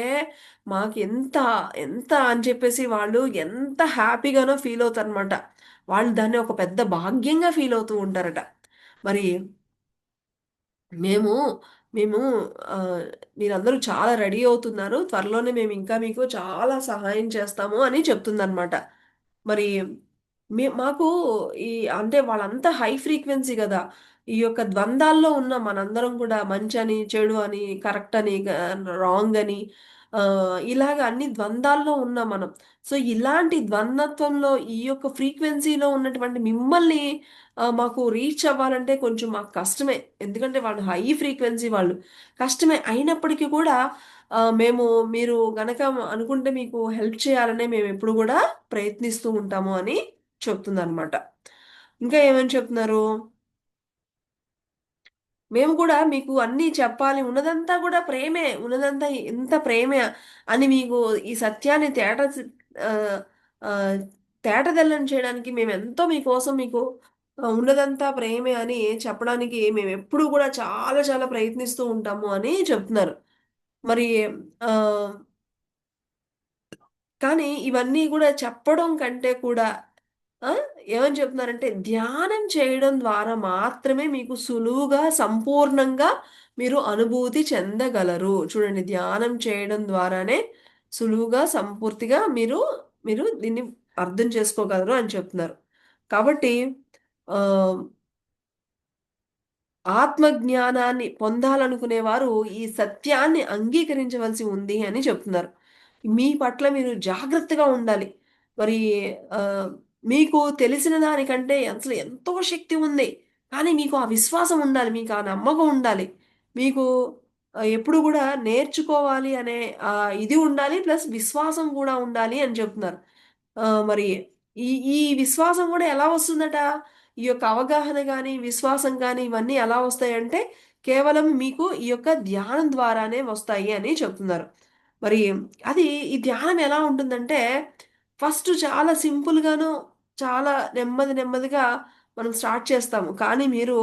మాకెంత, ఎంత అని చెప్పేసి వాళ్ళు ఎంత హ్యాపీగానో ఫీల్ అవుతారనమాట. వాళ్ళు దాన్ని ఒక పెద్ద భాగ్యంగా ఫీల్ అవుతూ ఉంటారట. మరి మేము, మేము ఆహ్, మీరందరూ చాలా రెడీ అవుతున్నారు. త్వరలోనే మేమింకా మీకు చాలా సహాయం చేస్తాము అని చెప్తుందనమాట. మరి మాకు ఈ అంటే వాళ్ళంతా హై ఫ్రీక్వెన్సీ గదా! ఈ యొక్క ద్వందాల్లో ఉన్న మనందరం కూడా మంచని, చెడు అని, కరెక్ట్ అని, రాంగ్ అని ఇలాగ అన్ని ద్వందాల్లో ఉన్నాం మనం. సో, ఇలాంటి ద్వంద్వత్వంలో ఈ యొక్క ఫ్రీక్వెన్సీలో ఉన్నటువంటి మిమ్మల్ని మాకు రీచ్ అవ్వాలంటే కొంచెం మాకు కష్టమే. ఎందుకంటే వాళ్ళు హై ఫ్రీక్వెన్సీ వాళ్ళు. కష్టమే. అయినప్పటికీ కూడా మేము మీరు గనక అనుకుంటే మీకు హెల్ప్ చేయాలనే మేమెప్పుడు గూడా ప్రయత్నిస్తూ ఉంటాము అని చెప్తుందనమాట. ఇంకా ఏమని చెప్తున్నారు? మేము కూడా మీకు అన్నీ చెప్పాలి. ఉన్నదంతా గూడా ప్రేమే. ఉన్నదంతా ఇంత ప్రేమే అని మీకు ఈ సత్యాన్ని ఆహ్, ఆహ్, తేటతెల్లం చేయడానికి మేమెంతో మీకోసం మీకు ఉన్నదంతా ప్రేమే అని చెప్పడానికి మేమెప్పుడూ గూడా చాలా చాలా ప్రయత్నిస్తూ ఉంటాము అని చెప్తున్నారు. మరి ఆహ్ కానీ ఇవన్నీ గూడా చెప్పడం కంటే కూడా ఆ! ఏమని చెప్తున్నారంటే, ధ్యానం చేయడం ద్వారా మాత్రమే మీకు సులువుగా, సంపూర్ణంగా మీరు అనుభూతి చెందగలరు. చూడండి ధ్యానం చేయడం ద్వారానే సులువుగా, సంపూర్తిగా మీరు, మీరు దీన్ని అర్థం చేసుకోగలరు అని చెప్తున్నారు. కాబట్టి ఆహ్ ఆత్మజ్ఞానాన్ని పొందాలనుకునేవారు ఈ సత్యాన్ని అంగీకరించవలసి ఉంది అని చెప్తున్నారు. మీ పట్ల మీరు జాగ్రత్తగా ఉండాలి. మరి మీకు తెలిసిన దానికంటే అసలు ఎంతో శక్తి ఉంది. కానీ మీకు ఆ విశ్వాసం ఉండాలి. మీకు ఆ నమ్మకం ఉండాలి. మీకు ఎప్పుడు గూడా నేర్చుకోవాలి అనే ఇది ఉండాలి. ప్లస్ విశ్వాసం గూడా ఉండాలి అని చెప్తున్నారు. మరి ఈ ఈ విశ్వాసం గూడా ఎలా వస్తుందట? ఈ యొక్క అవగాహన గాని, విశ్వాసం గాని ఇవన్నీ ఎలా వస్తాయంటే కేవలం మీకు ఈ యొక్క ధ్యానం ద్వారానే వస్తాయి అని చెప్తున్నారు. మరి అది ఈ ధ్యానం ఎలా ఉంటుందంటే ఫస్ట్ చాలా సింపుల్‌గాను చాలా నెమ్మది నెమ్మదిగా మనం స్టార్ట్ చేస్తాము. కానీ మీరు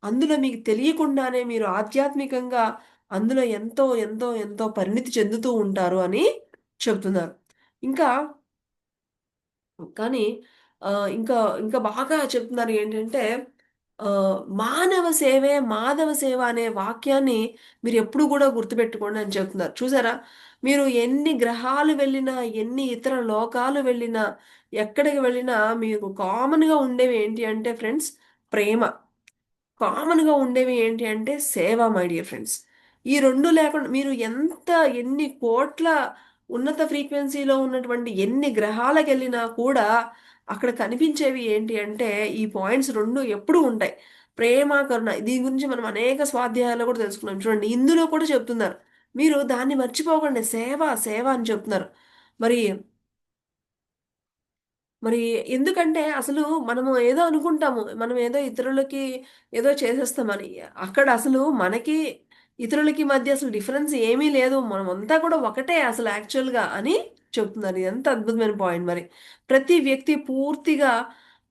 అందులో మీకు తెలియకుండానే మీరు ఆధ్యాత్మికంగా అందులో ఎంతో, ఎంతో, ఎంతో పరిణితి చెందుతూ ఉంటారు అని చెప్తున్నారు. ఇంకా కానీ ఇంకా ఇంకా బాగా చెప్తున్నారు ఏంటంటే మానవ సేవే మాధవ సేవ అనే వాక్యాన్ని మీరెప్పుడు గూడా గుర్తుపెట్టుకోండి అని చెప్తున్నారు. చూసారా? మీరు ఎన్ని గ్రహాలు వెళ్ళినా, ఎన్ని ఇతర లోకాలు వెళ్ళినా, ఎక్కడికి వెళ్ళినా మీకు కామన్‌గా ఉండేవి ఏంటి అంటే ఫ్రెండ్స్ ప్రేమ. కామన్‌గా ఉండేవి ఏంటి అంటే సేవ మై డియర్ ఫ్రెండ్స్. ఈ 2 లేకుండా మీరు ఎన్ని కోట్ల ఉన్నత ఫ్రీక్వెన్సీలో ఉన్నటువంటి ఎన్ని గ్రహాలకెళ్ళినా కూడా అక్కడ కనిపించేవి ఏంటి అంటే ఈ పాయింట్స్ 2 ఎప్పుడూ ఉంటాయి. ప్రేమ, కరుణ దీని గురించి మనం అనేక స్వాధ్యాయాల్లో కూడా తెలుసుకున్నాం. చూడండి ఇందులో కూడా చెప్తున్నారు. మీరు దాన్ని మర్చిపోకండి సేవ, సేవ అని చెప్తున్నారు. మరి మరి ఎందుకంటే అసలు మనము ఏదో అనుకుంటాము. మనం ఏదో ఇతరులకి ఏదో చేసేస్తామని. అక్కడ అసలు మనకి, ఇతరులకి మధ్య అసలు డిఫరెన్స్ ఏమీ లేదు. మనమంతా కూడా ఒకటే అసలు యాక్చువల్‌గా అని చెప్తున్నారు. ఎంత అద్భుతమైన పాయింట్ మరి. ప్రతి వ్యక్తి పూర్తిగా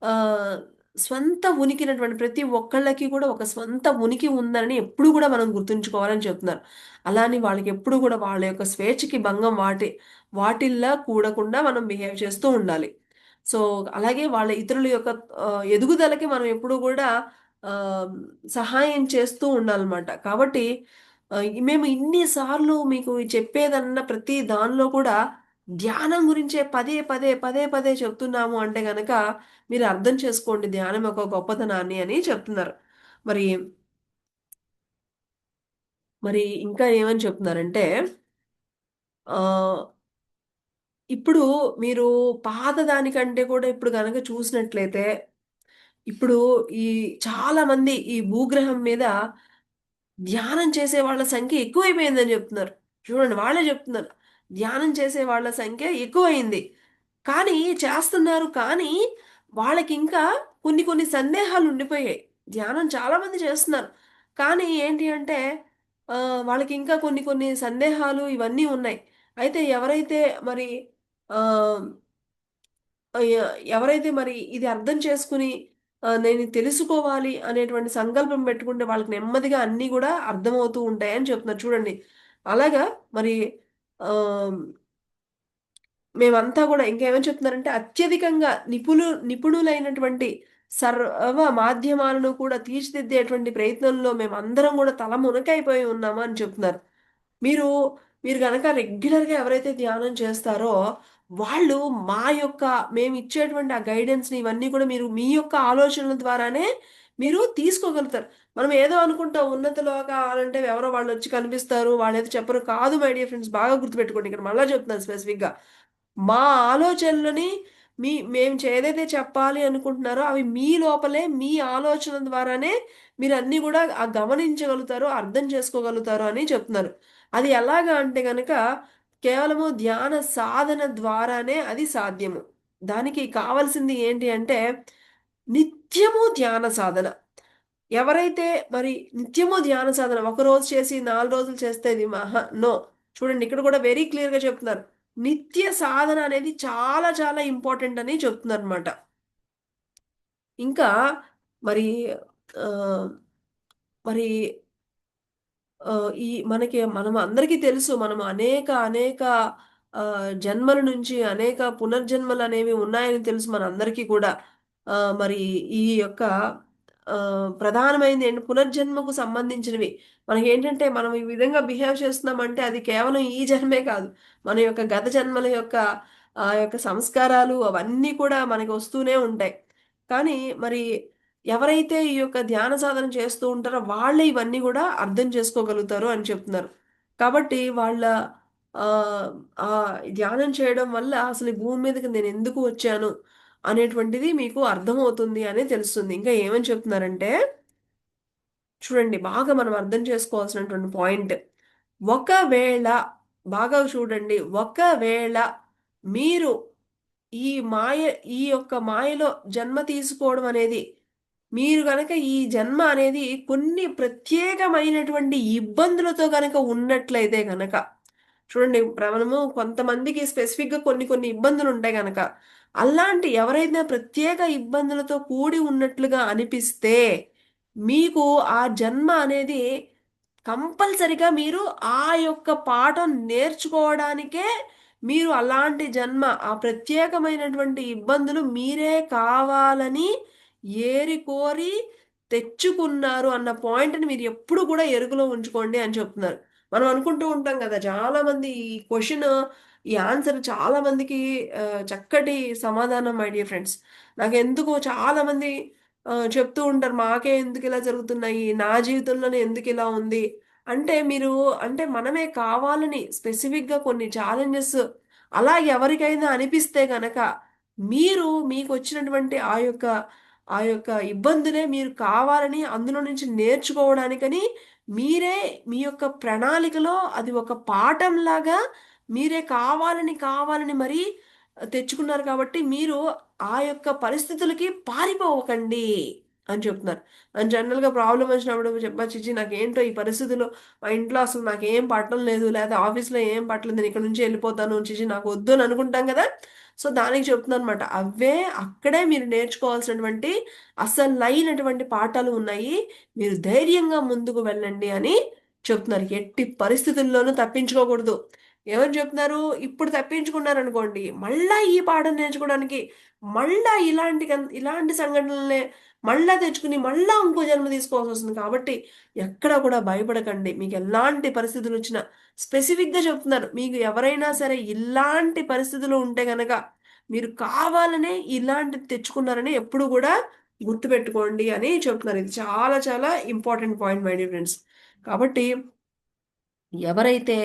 ఆహ్, స్వంత ఉనికినటువంటి ప్రతి ఒక్కళ్ళకి కూడా ఒక స్వంత ఉనికి ఉందని ఎప్పుడు కూడా మనం గుర్తుంచుకోవాలని చెప్తున్నారు. అలా అని వాళ్ళకెప్పుడు కూడా వాళ్ళ యొక్క స్వేచ్ఛకి భంగం వాటిల్లా కూడకుండా మనం బిహేవ్ చేస్తూ ఉండాలి. సో, అలాగే వాళ్ళ ఇతరుల యొక్క ఎదుగుదలకి మనం ఎప్పుడూ గూడా ఆహ్, సహాయం చేస్తూ ఉండాలన్నమాట. కాబట్టి మేము ఇన్ని సార్లు మీకు చెప్పేదన్న ప్రతి దానిలో కూడా ధ్యానం గురించే పదే, పదే, పదే, పదే చెప్తున్నాము అంటే గనక మీరు అర్థం చేసుకోండి ధ్యానం యొక్క గొప్పతనాన్ని అని చెప్తున్నారు. మరి, మరి ఇంకా ఏమని చెప్తున్నారంటే ఆహ్ ఇప్పుడు మీరు పాత దానికంటే కూడా ఇప్పుడు గనక చూసినట్లయితే, ఇప్పుడు ఈ చాలా మంది ఈ భూగ్రహం మీద ధ్యానం చేసే వాళ్ళ సంఖ్య ఎక్కువైపోయిందని జెప్తున్నారు. చూడండి వాళ్ళే జెప్తున్నారు. ధ్యానం చేసే వాళ్ళ సంఖ్య ఎక్కువయింది. కానీ చేస్తున్నారు కానీ, వాళ్ళకింకా కొన్ని కొన్ని సందేహాలుండిపోయాయి. ధ్యానం చాలా మంది చేస్తున్నారు. కానీ ఏంటి అంటే వాళ్ళకింకా కొన్ని కొన్ని సందేహాలు ఇవన్నీ ఉన్నాయి. అయితే ఎవరైతే మరి ఆహ్ ఎవరైతే మరి ఇది అర్థం చేసుకొని నేను ఇది తెలుసుకోవాలి అనేటువంటి సంకల్పం పెట్టుకుంటే వాళ్ళకి నెమ్మదిగా అన్నీ గూడా అర్థమవుతూ ఉంటాయని చెప్తున్నారు చూడండి. అలాగా మరి ఆహ్, మేమంతా గూడా ఇంకేమని చెప్తున్నారంటే అత్యధికంగా నిపుణులైనటువంటి సర్వ మాధ్యమాలను కూడా తీర్చిదిద్దేటువంటి ప్రయత్నంలో మేమందరం గూడా తలమునకైపోయి ఉన్నాము అని చెప్తున్నారు. మీరు, మీరు గనక రెగ్యులర్‌గా ఎవరైతే ధ్యానం చేస్తారో, వాళ్ళు మా యొక్క మేమిచ్చేటువంటి ఆ గైడెన్స్‌ని ఇవన్నీ కూడా మీరు మీ యొక్క ఆలోచనల ద్వారానే మీరు తీసుకోగలుగుతారు. మనం ఏదో అనుకుంటాం ఉన్నత లోకాలంటే ఎవరో వాళ్ళొచ్చి కనిపిస్తారు. వాళ్ళేదో చెప్పరు. కాదు మై డియర్ ఫ్రెండ్స్ బాగా గుర్తుపెట్టుకోండి. ఇక్కడ మళ్ళా చెప్తున్నాను స్పెసిఫిక్‌గా. మా ఆలోచనలని మేము ఏదైతే చెప్పాలి అనుకుంటున్నారో అవి మీ లోపలే మీ ఆలోచన ద్వారానే మీరన్నీ గూడా గమనించగలుగుతారు, అర్థం చేసుకోగలుగుతారు అని చెప్తున్నారు. అది ఎలాగా అంటే గనక కేవలము ధ్యాన సాధన ద్వారానే అది సాధ్యము. దానికి కావాల్సింది ఏంటి అంటే నిత్యము ధ్యాన సాధన. ఎవరైతే మరి నిత్యము ధ్యాన సాధన ఒకరోజు చేసి 4 రోజులు చేస్తే ఇది నో. చూడండి ఇక్కడ కూడా వెరీ క్లియర్‌గా చెప్తున్నారు. నిత్య సాధన అనేది చాలా చాలా ఇంపార్టెంట్ అని చెప్తున్నారనమాట. ఇంకా మరి ఆహ్, మరి ఈ మనం అందరికీ తెలుసు. మనం అనేక జన్మల నుంచి అనేక పునర్జన్మలనేవి ఉన్నాయని తెలుసు మనందరికీ కూడా. మరి ఈ యొక్క ప్రధానమైనది ఏంటి పునర్జన్మకు సంబంధించినవి. మనకేంటంటే మనం ఈ విధంగా బిహేవ్ చేస్తున్నామంటే అది కేవలం ఈ జన్మే కాదు. మన యొక్క గత జన్మల యొక్క ఆ యొక్క సంస్కారాలు అవన్నీ కూడా మనకి వస్తూనే ఉంటాయి. కానీ మరి ఎవరైతే ఈ యొక్క ధ్యాన సాధన చేస్తూ ఉంటారో వాళ్ళే ఇవన్నీ గూడా అర్థం చేసుకోగలుగుతారు అని చెప్తున్నారు. కాబట్టి వాళ్ళ ధ్యానం చేయడం వల్ల అసలు ఈ భూమి మీదకి నేనెందుకు వచ్చాను అనేటువంటిది మీకు అర్థమవుతుంది అని తెలుస్తుంది. ఇంకా ఏమని చెప్తున్నారంటే చూడండి బాగా మనం అర్థం చేసుకోవాల్సినటువంటి పాయింట్. ఒకవేళ బాగా చూడండి. ఒకవేళ మీరు ఈ మాయ ఈ యొక్క మాయలో జన్మ తీసుకోవడం అనేది మీరు గనక ఈ జన్మ అనేది కొన్ని ప్రత్యేకమైనటువంటి ఇబ్బందులతో గనక ఉన్నట్లయితే గనక చూడండి మనము కొంతమందికి స్పెసిఫిక్గా కొన్ని కొన్ని ఇబ్బందులు ఉంటాయి గనక అలాంటి ఎవరైనా ప్రత్యేక ఇబ్బందులతో కూడి ఉన్నట్లుగా అనిపిస్తే మీకు ఆ జన్మ అనేది కంపల్సరిగా మీరు ఆ యొక్క పాఠం నేర్చుకోవడానికే మీరు అలాంటి జన్మ ఆ ప్రత్యేకమైనటువంటి ఇబ్బందులు మీరే కావాలని ఏరి కోరి తెచ్చుకున్నారు అన్న పాయింట్ని మీరు ఎప్పుడు కూడా ఎరుకలో ఉంచుకోండి అని చెప్తున్నారు. మనం అనుకుంటూ ఉంటాం కదా చాలా మంది ఈ క్వశ్చన్ ఈ ఆన్సర్ చాలా మందికి చక్కటి సమాధానం మై డియర్ ఫ్రెండ్స్. నాకు ఎందుకో చాలా మంది చెప్తూ ఉంటారు మాకే ఎందుకు ఇలా జరుగుతున్నాయి నా జీవితంలోనే ఎందుకు ఇలా ఉంది అంటే మీరు అంటే మనమే కావాలని స్పెసిఫిక్గా కొన్ని ఛాలెంజెస్ అలా ఎవరికైనా అనిపిస్తే గనక మీరు మీకు వచ్చినటువంటి ఆ యొక్క ఇబ్బందులే మీరు కావాలని అందులో నుంచి నేర్చుకోవడానికని మీరే మీ యొక్క ప్రణాళికలో అది ఒక పాఠంలాగా మీరే కావాలని మరీ తెచ్చుకున్నారు కాబట్టి మీరు ఆ యొక్క పరిస్థితులకి పారిపోవకండి అని చెప్తున్నారు. అని జనరల్‌గా ప్రాబ్లమ్ వచ్చినప్పుడు చెప్పా చిచ్చి నాకేంటో ఈ పరిస్థితుల్లో మా ఇంట్లో అసలు నాకేం పట్టడం లేదు. లేతే ఆఫీస్‌లో ఏం పట్టలేదు. నేను ఇక్కడి నుంచి వెళ్ళిపోతాను. చిచి నాకు వద్దు అని అనుకుంటాం కదా! సో, దానికి చెప్తున్నానన్నమాట. అవే అక్కడే మీరు నేర్చుకోవాల్సినటువంటి అసలైనటువంటి పాఠాలు ఉన్నాయి. మీరు ధైర్యంగా ముందుకు వెళ్ళండి అని చెప్తున్నారు. ఎట్టి పరిస్థితుల్లోనూ తప్పించుకోకూడదు. ఏమని చెప్తున్నారు? ఇప్పుడు తప్పించుకున్నారనుకోండి, మళ్ళా ఈ పాఠం నేర్చుకోవడానికి మళ్ళా ఇలాంటి సంఘటనలనే మళ్ళా తెచ్చుకుని మళ్ళా ఇంకో జన్మ తీసుకోవాల్సొస్తుంది. కాబట్టి ఎక్కడ కూడా భయపడకండి. మీకెలాంటి పరిస్థితులొచ్చినా స్పెసిఫిక్‌గా చెప్తున్నారు. మీకు ఎవరైనా సరే ఇలాంటి పరిస్థితులు ఉంటే గనక మీరు కావాలనే ఇలాంటిది తెచ్చుకున్నారని ఎప్పుడు గూడా గుర్తుపెట్టుకోండి అని చెప్తున్నారు. ఇది చాలా చాలా important point my dear friends. కాబట్టి ఎవరైతే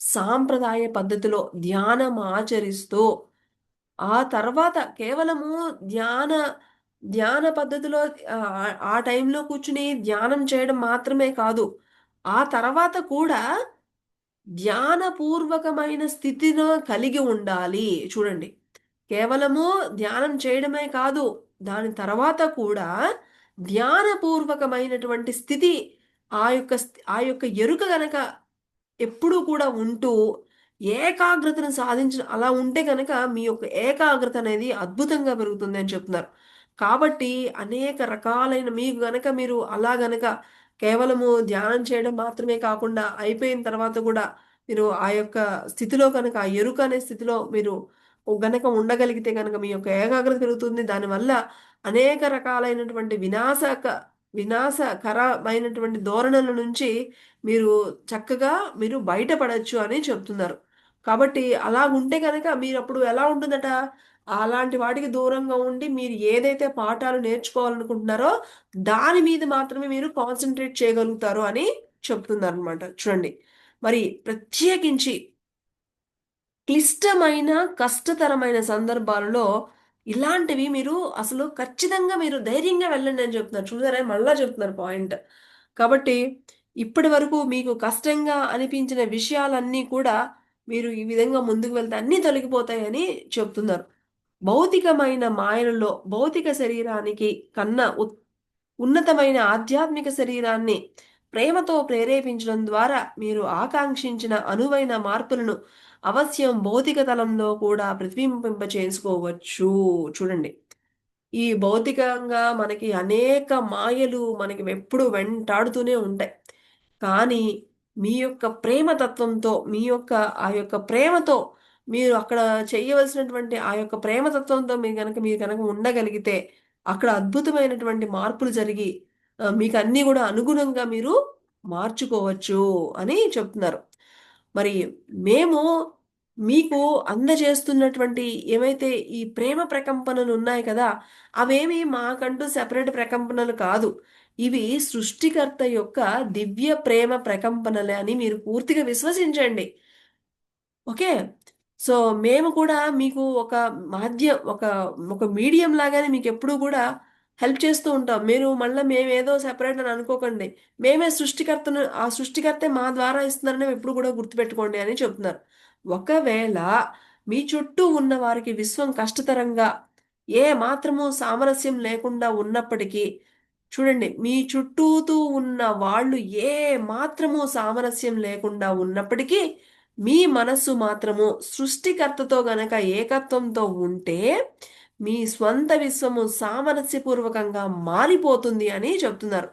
సాంప్రదాయ పద్ధతిలో ధ్యానం ఆచరిస్తూ, ఆ తర్వాత కేవలము ధ్యాన ధ్యాన పద్ధతిలో ఆ టైంలో కూర్చొని ధ్యానం చేయడం మాత్రమే కాదు. ఆ తర్వాత కూడా ధ్యానపూర్వకమైన స్థితిలో కలిగి ఉండాలి. చూడండి. కేవలము ధ్యానం చేయడమే కాదు. దాని తర్వాత కూడా ధ్యానపూర్వకమైనటువంటి స్థితి ఆ యొక్క ఎరుక గనక ఎప్పుడూ కూడా ఉంటూ ఏకాగ్రతను సాధించిన అలా ఉంటే గనక మీ యొక్క ఏకాగ్రత అనేది అద్భుతంగా పెరుగుతుంది అని చెప్తున్నారు. కాబట్టి అనేక రకాలైన మీకు గనక మీరు అలా గనక కేవలము ధ్యానం చేయడం మాత్రమే కాకుండా అయిపోయిన తర్వాత కూడా మీరు ఆ యొక్క స్థితిలో కనుక ఆ ఎరుక అనే స్థితిలో మీరు గనక ఉండగలిగితే గనక మీ యొక్క ఏకాగ్రత పెరుగుతుంది. దానివల్ల అనేక రకాలైనటువంటి వినాశకరమైనటువంటి ధోరణుల నుంచి మీరు చక్కగా మీరు బయటపడొచ్చు అని చెప్తున్నారు. కాబట్టి అలాగుంటే గనక మీరప్పుడు ఎలా ఉంటుందట, అలాంటి వాటికి దూరంగా ఉండి మీరు ఏదైతే పాఠాలు నేర్చుకోవాలనుకుంటున్నారో, దాని మీద మాత్రమే మీరు కాన్సంట్రేట్ చేయగలుగుతారు అని చెప్తున్నారనమాట. చూడండి. మరి ప్రత్యేకించి క్లిష్టమైన, కష్టతరమైన సందర్భాలలో ఇలాంటివి మీరు అసలు ఖచ్చితంగా మీరు ధైర్యంగా వెళ్ళండి అని చెప్తున్నారు. చూసారా మళ్ళా చెప్తున్నారు పాయింట్. కాబట్టి ఇప్పటి వరకు మీకు కష్టంగా అనిపించిన విషయాలన్నీ కూడా మీరు ఈ విధంగా ముందుకు వెళ్తే అన్నీ తొలగిపోతాయని చెప్తున్నారు. భౌతికమైన మాయలలో భౌతిక శరీరానికి కన్నా ఉన్నతమైన ఆధ్యాత్మిక శరీరాన్ని ప్రేమతో ప్రేరేపించడం ద్వారా మీరు ఆకాంక్షించిన అనువైన మార్పులను అవశ్యం భౌతిక తలంలో కూడా ప్రతిబింబింప చేసుకోవచ్చు. చూడండి. ఈ భౌతికంగా మనకి అనేక మాయలు మనకి ఎప్పుడు వెంటాడుతూనే ఉంటాయి. కానీ మీ యొక్క ప్రేమ తత్వంతో, మీ యొక్క ఆ యొక్క ప్రేమతో మీరు అక్కడ చేయవలసినటువంటి ఆ యొక్క ప్రేమ తత్వంతో మీరు గనక ఉండగలిగితే అక్కడ అద్భుతమైనటువంటి మార్పులు జరిగి మీకు అన్నీ గూడా అనుగుణంగా మీరు మార్చుకోవచ్చు అని చెప్తున్నారు. మరి మేము మీకు అందజేస్తున్నటువంటి ఏవైతే ఈ ప్రేమ ప్రకంపనలు ఉన్నాయి కదా! అవేమి మాకంటూ సెపరేట్ ప్రకంపనలు కాదు. ఇవి సృష్టికర్త యొక్క దివ్య ప్రేమ ప్రకంపనలే అని మీరు పూర్తిగా విశ్వసించండి. ఓకే. సో, మేము కూడా మీకు ఒక ఒక ఒక మీడియం లాగానే మీకెప్పుడూ గూడా హెల్ప్ చేస్తూ ఉంటాం. మీరు మళ్ళా మేమేదో సెపరేట్ అని అనుకోకండి. మేమే సృష్టికర్తను ఆ సృష్టికర్తే మా ద్వారా ఇస్తున్నారని ఎప్పుడు కూడా గుర్తుపెట్టుకోండి అని చెప్తున్నారు. ఒకవేళ మీ చుట్టూ ఉన్న వారికి విశ్వం కష్టతరంగా ఏ మాత్రము సామరస్యం లేకుండా ఉన్నప్పటికీ, చూడండి, మీ చుట్టూతూ ఉన్న వాళ్ళు ఏ మాత్రము సామరస్యం లేకుండా ఉన్నప్పటికీ మీ మనస్సు మాత్రము సృష్టికర్తతో గనక ఏకత్వంతో ఉంటే మీ స్వంత విశ్వము సామరస్యపూర్వకంగా మారిపోతుంది అని చెప్తున్నారు.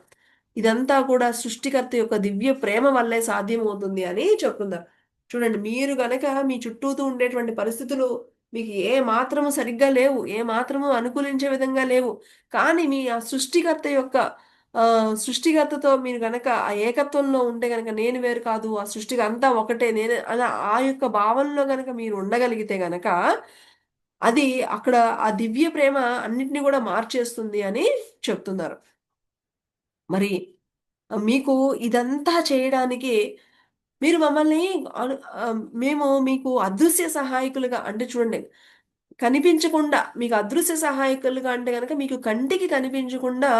ఇదంతా కూడా సృష్టికర్త యొక్క దివ్య ప్రేమ వల్లే సాధ్యమవుతుంది అని చెప్తున్నారు. చూడండి, మీరు గనక మీ చుట్టూతూ ఉండేటువంటి పరిస్థితులు మీకు ఏ మాత్రము సరిగ్గా లేవు, ఏ మాత్రము అనుకూలించే విధంగా లేవు. కానీ మీ ఆ సృష్టికర్త యొక్క సృష్టికర్తతో మీరు గనక ఆ ఏకత్వంలో ఉంటే గనక నేను వేరు కాదు, ఆ సృష్టికి అంతా ఒకటే నేనే అలా ఆ యొక్క భావనలో గనక మీరు ఉండగలిగితే గనక అది అక్కడ ఆ దివ్య ప్రేమ అన్నిటిని కూడా మార్చేస్తుంది అని చెప్తున్నారు. మరి మీకు ఇదంతా చేయడానికి మీరు మమ్మల్ని మేము మీకు అదృశ్య సహాయకులుగా అంటే చూడండి, కనిపించకుండా మీకు అదృశ్య సహాయకులుగా అంటే గనక మీకు కంటికి కనిపించకుండా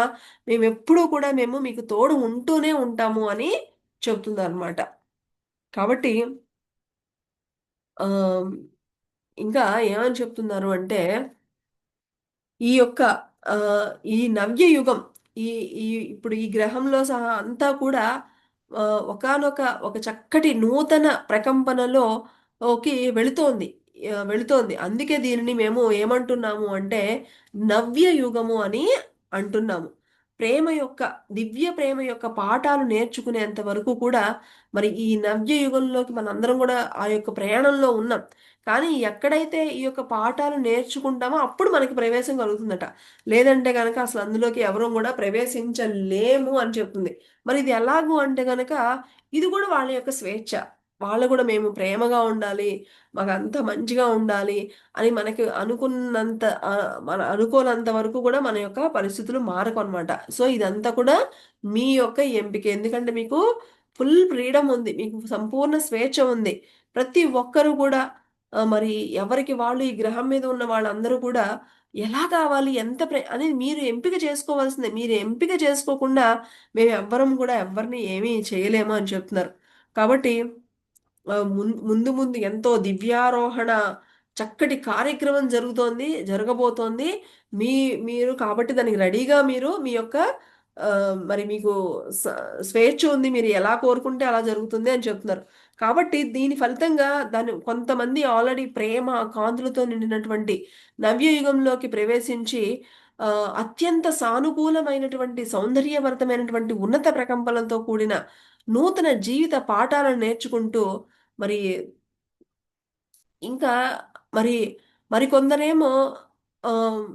మేమెప్పుడూ కూడా మేము మీకు తోడు ఉంటూనే ఉంటాము అని చెప్తుందనమాట. కాబట్టి ఆహ్, ఇంకా ఏమని చెప్తున్నారు అంటే ఈ యొక్క ఈ నవ్య యుగం ఈ ఈ ఇప్పుడు ఈ గ్రహంలో సహా అంతా కూడా ఒకానొక ఒక చక్కటి నూతన ప్రకంపనలో ఓకి వెళుతోంది. అందుకే దీనిని మేము ఏమంటున్నాము అంటే నవ్య యుగము అని అంటున్నాము. ప్రేమ యొక్క దివ్య ప్రేమ యొక్క పాఠాలు నేర్చుకునేంత వరకు కూడా మరి ఈ నవ్య యుగంలోకి మనందరం కూడా ఆ యొక్క ప్రయాణంలో ఉన్నాం. కానీ ఎక్కడైతే ఈ యొక్క పాఠాలు నేర్చుకుంటామో అప్పుడు మనకి ప్రవేశం కలుగుతుందట. లేదంటే గనక అసలు అందులోకి ఎవరం గూడా ప్రవేశించలేము అని చెప్తుంది. మరి ఇది ఎలాగు అంటే గనక ఇది గూడా వాళ్ళ యొక్క స్వేచ్ఛ. వాళ్ళు గూడా మేము ప్రేమగా ఉండాలి, మాకంతా మంచిగా ఉండాలి అని మనకి అనుకున్నంత మన అనుకోనంత వరకు గూడా మన యొక్క పరిస్థితులు మారవనమాట. సో, ఇదంతా కూడా మీ యొక్క ఎంపిక. ఎందుకంటే మీకు ఫుల్ ఫ్రీడమ్ ఉంది. మీకు సంపూర్ణ స్వేచ్ఛ ఉంది. ప్రతి ఒక్కరు గూడా మరి ఎవరికి వాళ్ళు ఈ గ్రహం మీద ఉన్న వాళ్ళందరూ కూడా ఎలా కావాలి? ఎంత అనేది మీరు ఎంపిక చేసుకోవాల్సిందే. మీరు ఎంపిక చేసుకోకుండా మేమెవ్వరం కూడా ఎవ్వరిని ఏమీ చేయలేము అని చెప్తున్నారు. కాబట్టి ముందు ముందు ఎంతో దివ్యారోహణ చక్కటి కార్యక్రమం జరగబోతోంది. మీ మీరు కాబట్టి దానికి రెడీగా మీరు మీ యొక్క మరి మీకు స స్వేచ్ఛ ఉంది. మీరు ఎలా కోరుకుంటే అలా జరుగుతుంది అని చెప్తున్నారు. కాబట్టి దీని ఫలితంగా దాన్ని కొంతమంది ఆల్రెడీ ప్రేమ, కాంతులతో నిండినటువంటి నవ్యయుగంలోకి ప్రవేశించి అత్యంత సానుకూలమైనటువంటి, సౌందర్యభరితమైనటువంటి ఉన్నత ప్రకంపనలతో కూడిన నూతన జీవిత పాఠాలను నేర్చుకుంటూ మరి ఇంకా మరి మరికొందరేమో ఆహ్,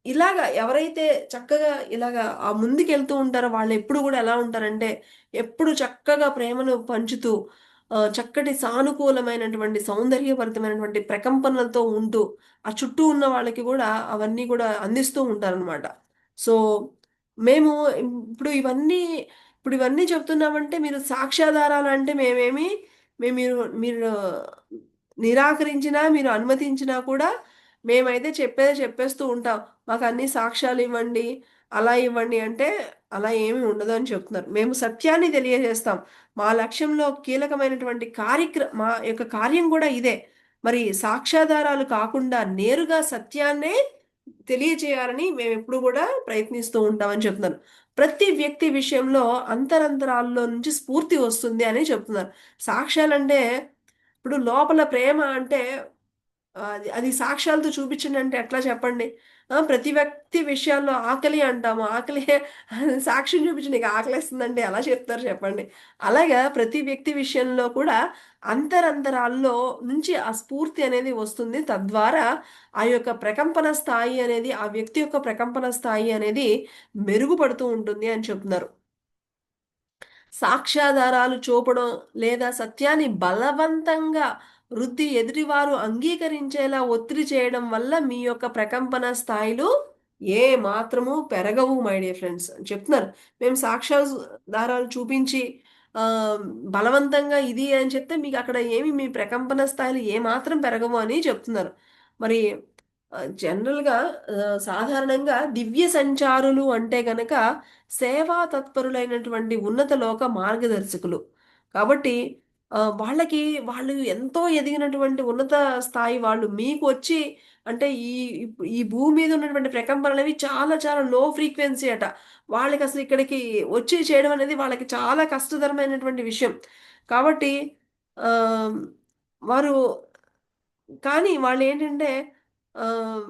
ఇలాగ ఎవరైతే చక్కగా ఇలాగ ముందుకెళ్తూ ఉంటారో వాళ్ళెప్పుడు గూడా ఎలా ఉంటారంటే, ఎప్పుడు చక్కగా ప్రేమను పంచుతూ చక్కటి సానుకూలమైనటువంటి, సౌందర్యభరితమైనటువంటి ప్రకంపనలతో ఉంటూ, ఆ చుట్టూ ఉన్న వాళ్ళకి గూడా అవన్నీ గూడా అందిస్తూ ఉంటారనమాట. సో, మేము ఇప్పుడు ఇవన్నీ చెప్తున్నామంటే మీరు సాక్ష్యాధారాలంటే మేము మీరు నిరాకరించినా, మీరు అనుమతించినా కూడా మేమైతే చెప్పేదే చెప్పేస్తూ ఉంటాం. మాకన్ని సాక్ష్యాలివ్వండి, అలా ఇవ్వండి అంటే, అలా ఏమి ఉండదని చెప్తున్నారు. మేము సత్యాన్ని తెలియజేస్తాం. మా లక్ష్యంలో కీలకమైనటువంటి మా యొక్క కార్యం గూడా ఇదే. మరి సాక్ష్యాధారాలు కాకుండా నేరుగా సత్యాన్నే తెలియచేయాలని మేమెప్పుడు గూడా ప్రయత్నిస్తూ ఉంటామని చెప్తున్నారు. ప్రతి వ్యక్తి విషయంలో అంతరంతరాల్లో నుంచి స్ఫూర్తి వస్తుంది అని చెప్తున్నారు. సాక్ష్యాలంటే ఇప్పుడు లోపల ప్రేమ అంటే అది అది సాక్ష్యాలతో చూపించండంటే ఎట్లా చెప్పండి? ప్రతి వ్యక్తి విషయాల్లో ఆకలి అంటాము. ఆకలి సాక్ష్యం చూపించి నీకు ఆకలేస్తుందంటే ఎలా చెప్తారు చెప్పండి? అలాగా ప్రతి వ్యక్తి విషయంలో కూడా అంతరంతరాల్లో నుంచి ఆ స్ఫూర్తి అనేది వస్తుంది. తద్వారా ఆ యొక్క ప్రకంపన స్థాయి అనేది ఆ వ్యక్తి యొక్క ప్రకంపన స్థాయి అనేది మెరుగుపడుతూ ఉంటుంది అని చెప్తున్నారు. సాక్ష్యాధారాలు చూపడం లేదా సత్యాన్ని బలవంతంగా రుద్ది ఎదుటివారు అంగీకరించేలా ఒత్తిడి చేయడం వల్ల మీ యొక్క ప్రకంపన స్థాయిలు ఏ మాత్రము పెరగవు మై డియర్ ఫ్రెండ్స్ అని చెప్తున్నారు. మేము సాక్ష్యాధారాలు చూపించి ఆహ్, బలవంతంగా ఇది అని చెప్తే మీకు అక్కడ ఏమి మీ ప్రకంపన స్థాయిలు ఏ మాత్రం పెరగవు అని చెప్తున్నారు. మరి జనరల్‌గా సాధారణంగా దివ్య సంచారులు అంటే గనక సేవా తత్పరులైనటువంటి ఉన్నత లోక మార్గదర్శకులు. కాబట్టి వాళ్ళకి వాళ్ళు ఎంతో ఎదిగినటువంటి ఉన్నత స్థాయి వాళ్ళు మీకు వచ్చి అంటే ఈ భూమి మీద ఉన్నటువంటి ప్రకంపనలవి చాలా చాలా లో ఫ్రీక్వెన్సీ అట. వాళ్ళకి అసలు ఇక్కడికి వచ్చి చేయడం అనేది వాళ్ళకి చాలా కష్టతరమైనటువంటి విషయం. కాబట్టి ఆహ్, వారు కానీ వాళ్ళేంటంటే ఆహ్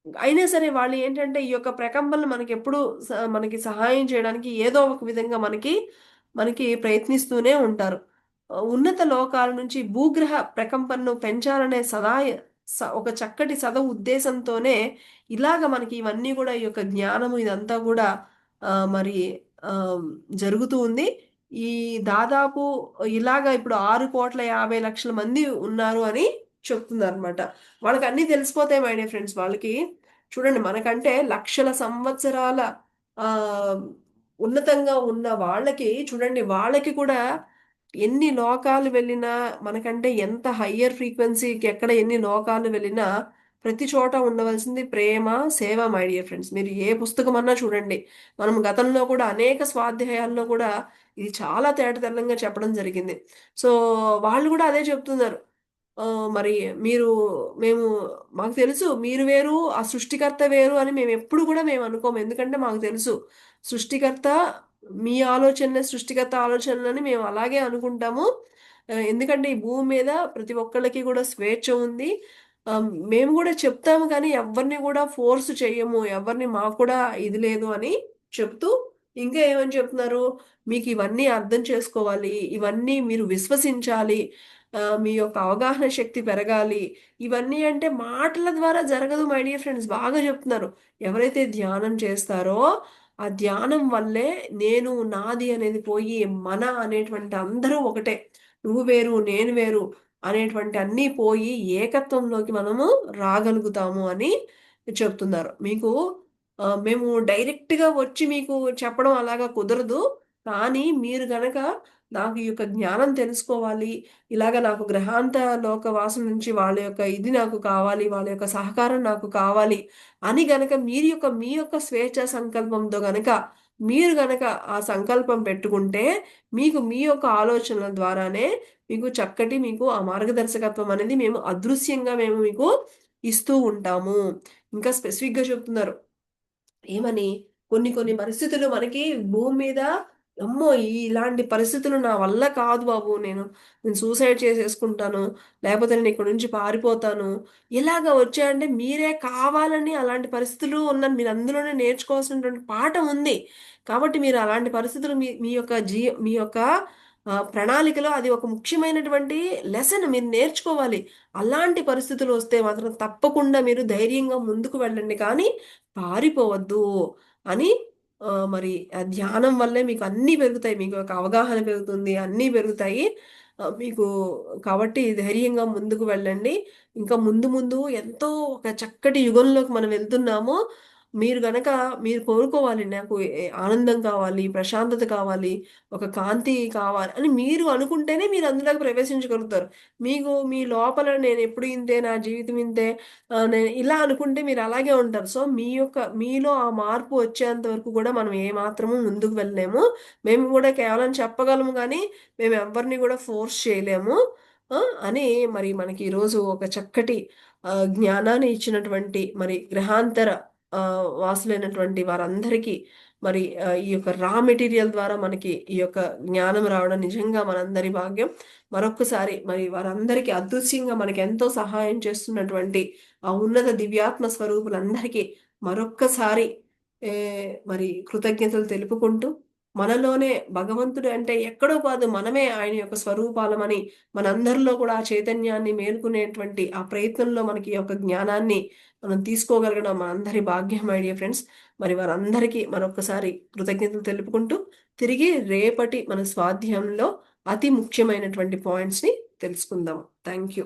అయినా సరే వాళ్ళు ఏంటంటే ఈ యొక్క ప్రకంపనలు మనకెప్పుడు మనకి సహాయం చేయడానికి ఏదో ఒక విధంగా మనకి ప్రయత్నిస్తూనే ఉంటారు. ఉన్నత లోకాల నుంచి భూగ్రహ ప్రకంపనను పెంచాలనే ఒక చక్కటి ఉద్దేశంతోనే ఇలాగ మనకి ఇవన్నీ గూడా ఈ యొక్క జ్ఞానము ఇదంతా గూడా మరి ఆహ్, జరుగుతూ ఉంది. ఈ దాదాపు ఇలాగ ఇప్పుడు 6,50,00,000 మంది ఉన్నారు అని చెప్తున్నారనమాట. వాళ్ళకన్నీ తెలిసిపోతాయి మై డియర్ ఫ్రెండ్స్. వాళ్ళకి చూడండి మనకంటే లక్షల సంవత్సరాల ఆహ్, ఉన్నతంగా ఉన్న వాళ్ళకి చూడండి వాళ్ళకి కూడా ఎన్ని లోకాలు వెళ్ళినా మనకంటే ఎంత హయ్యర్ ఫ్రీక్వెన్సీకి ఎక్కడ ఎన్ని లోకాలు వెళ్ళినా ప్రతి చోట ఉండవలసింది ప్రేమ, సేవ మై డియర్ ఫ్రెండ్స్. మీరు ఏ పుస్తకమన్నా చూడండి. మనం గతంలో కూడా అనేక స్వాధ్యాయాల్లో కూడా ఇది చాలా తేటతెల్లంగా చెప్పడం జరిగింది. సో, వాళ్ళు కూడా అదే చెప్తున్నారు. మరి మీరు మేము మాకు తెలుసు మీరు వేరు, ఆ సృష్టికర్త వేరు అని మేమెప్పుడు కూడా మేమనుకోము. ఎందుకంటే మాకు తెలుసు. సృష్టికర్త మీ ఆలోచనలే సృష్టికర్త ఆలోచనలని మేము అలాగే అనుకుంటాము. ఎందుకంటే ఈ భూమి మీద ప్రతి ఒక్కళ్ళకి కూడా స్వేచ్ఛ ఉంది. మేము గూడా చెప్తాము కానీ ఎవ్వరిని గూడా ఫోర్స్ చెయ్యము. ఎవరిని మాకు కూడా ఇది లేదు అని చెప్తూ ఇంకా ఏమని చెప్తున్నారు? మీకివన్నీ అర్థం చేసుకోవాలి. ఇవన్నీ మీరు విశ్వసించాలి. మీ యొక్క అవగాహన శక్తి పెరగాలి. ఇవన్నీ అంటే మాటల ద్వారా జరగదు మై డియర్ ఫ్రెండ్స్. బాగా చెప్తున్నారు. ఎవరైతే ధ్యానం చేస్తారో, ఆ ధ్యానం వల్లే నేను, నాది అనేది పోయి మన అనేటువంటి అందరూ ఒకటే. నువ్వు వేరు, నేను వేరు అనేటువంటి అన్నీ పోయి ఏకత్వంలోకి మనము రాగలుగుతాము అని చెప్తున్నారు. మేము డైరెక్ట్‌గా వచ్చి మీకు చెప్పడం అలాగా కుదరదు. కానీ మీరు గనక నాకు ఈ యొక్క జ్ఞానం తెలుసుకోవాలి. ఇలాగ నాకు గ్రహాంత లోకవాసుల నుంచి వాళ్ళ యొక్క ఇది నాకు కావాలి. వాళ్ళ యొక్క సహకారం నాకు కావాలి అని గనక మీ యొక్క స్వేచ్ఛా సంకల్పంతో గనక మీరు గనక ఆ సంకల్పం పెట్టుకుంటే, మీకు మీ యొక్క ఆలోచనల ద్వారానే మీకు ఆ మార్గదర్శకత్వం అనేది మేము అదృశ్యంగా మేము మీకు ఇస్తూ ఉంటాము. ఇంకా స్పెసిఫిక్‌గా చెప్తున్నారు. ఏమని? కొన్ని కొన్ని పరిస్థితులు మనకి భూమి మీద అమ్మో! ఇలాంటి పరిస్థితులు నా వల్ల కాదు బాబు. నేను సూసైడ్ చేసేసుకుంటాను. లేపోతే నేను ఇక్కడి నుంచి పారిపోతాను. ఇలాగ వచ్చాయంటే మీరే కావాలని అలాంటి పరిస్థితులు ఉన్న మీరు అందులోనే నేర్చుకోవాల్సినటువంటి పాఠం ఉంది. కాబట్టి మీరు అలాంటి పరిస్థితులు మీ మీ యొక్క ప్రణాళికలో అది ఒక ముఖ్యమైనటువంటి లెసన్ మీరు నేర్చుకోవాలి. అలాంటి పరిస్థితులు వస్తే మాత్రం తప్పకుండా మీరు ధైర్యంగా ముందుకు వెళ్ళండి కానీ పారిపోవద్దు అని మరి ధ్యానం వల్లే మీకు అన్నీ పెరుగుతాయి. మీకు ఒక అవగాహన పెరుగుతుంది. అన్నీ పెరుగుతాయి. మీకు కాబట్టి ధైర్యంగా ముందుకు వెళ్ళండి. ఇంకా ముందు ముందు ఎంతో ఒక చక్కటి యుగంలోకి మనం వెళ్తున్నాము. మీరు గనక మీరు కోరుకోవాలి నాకు ఆనందం కావాలి, ప్రశాంతత కావాలి, ఒక కాంతి కావాలి అని మీరు అనుకుంటేనే మీరు అందులోకి ప్రవేశించగలుగుతారు. మీ లోపల నేనెప్పుడు ఇంతే, నా జీవితం ఇంతే నేను ఇలా అనుకుంటే మీరు అలాగే ఉంటారు. సో, మీలో ఆ మార్పు వచ్చేంత వరకు కూడా మనం ఏమాత్రము ముందుకు వెళ్ళలేము. మేము గూడా కేవలం చెప్పగలము గానీ, మేము ఎవ్వరిని గూడా ఫోర్స్ చేయలేము. అని మరి మనకి ఈరోజు ఒక చక్కటి జ్ఞానాన్ని ఇచ్చినటువంటి మరి గ్రహాంతర వాసులైనటువంటి వారందరికీ మరి ఈ యొక్క రా మెటీరియల్ ద్వారా మనకి ఈ యొక్క జ్ఞానం రావడం నిజంగా మనందరి భాగ్యం. మరొక్కసారి మరి వారందరికీ అదృశ్యంగా మనకెంతో సహాయం చేస్తున్నటువంటి ఆ ఉన్నత దివ్యాత్మ స్వరూపులందరికీ మరొక్కసారి మరి కృతజ్ఞతలు తెలుపుకుంటూ, మనలోనే భగవంతుడు అంటే ఎక్కడో కాదు మనమే ఆయన యొక్క స్వరూపాలమని, మనందరిలో కూడా ఆ చైతన్యాన్ని మేలుకునేటువంటి ఆ ప్రయత్నంలో మనకి ఈ యొక్క జ్ఞానాన్ని మనం తీసుకోగలగడం మనందరి భాగ్యం మై డియర్ ఫ్రెండ్స్. మరి వారందరికీ మరొక్కసారి కృతజ్ఞతలు తెలుపుకుంటూ, తిరిగి రేపటి మన స్వాధ్యాయంలో అతి ముఖ్యమైనటువంటి పాయింట్స్‌ని తెలుసుకుందాం. Thank you.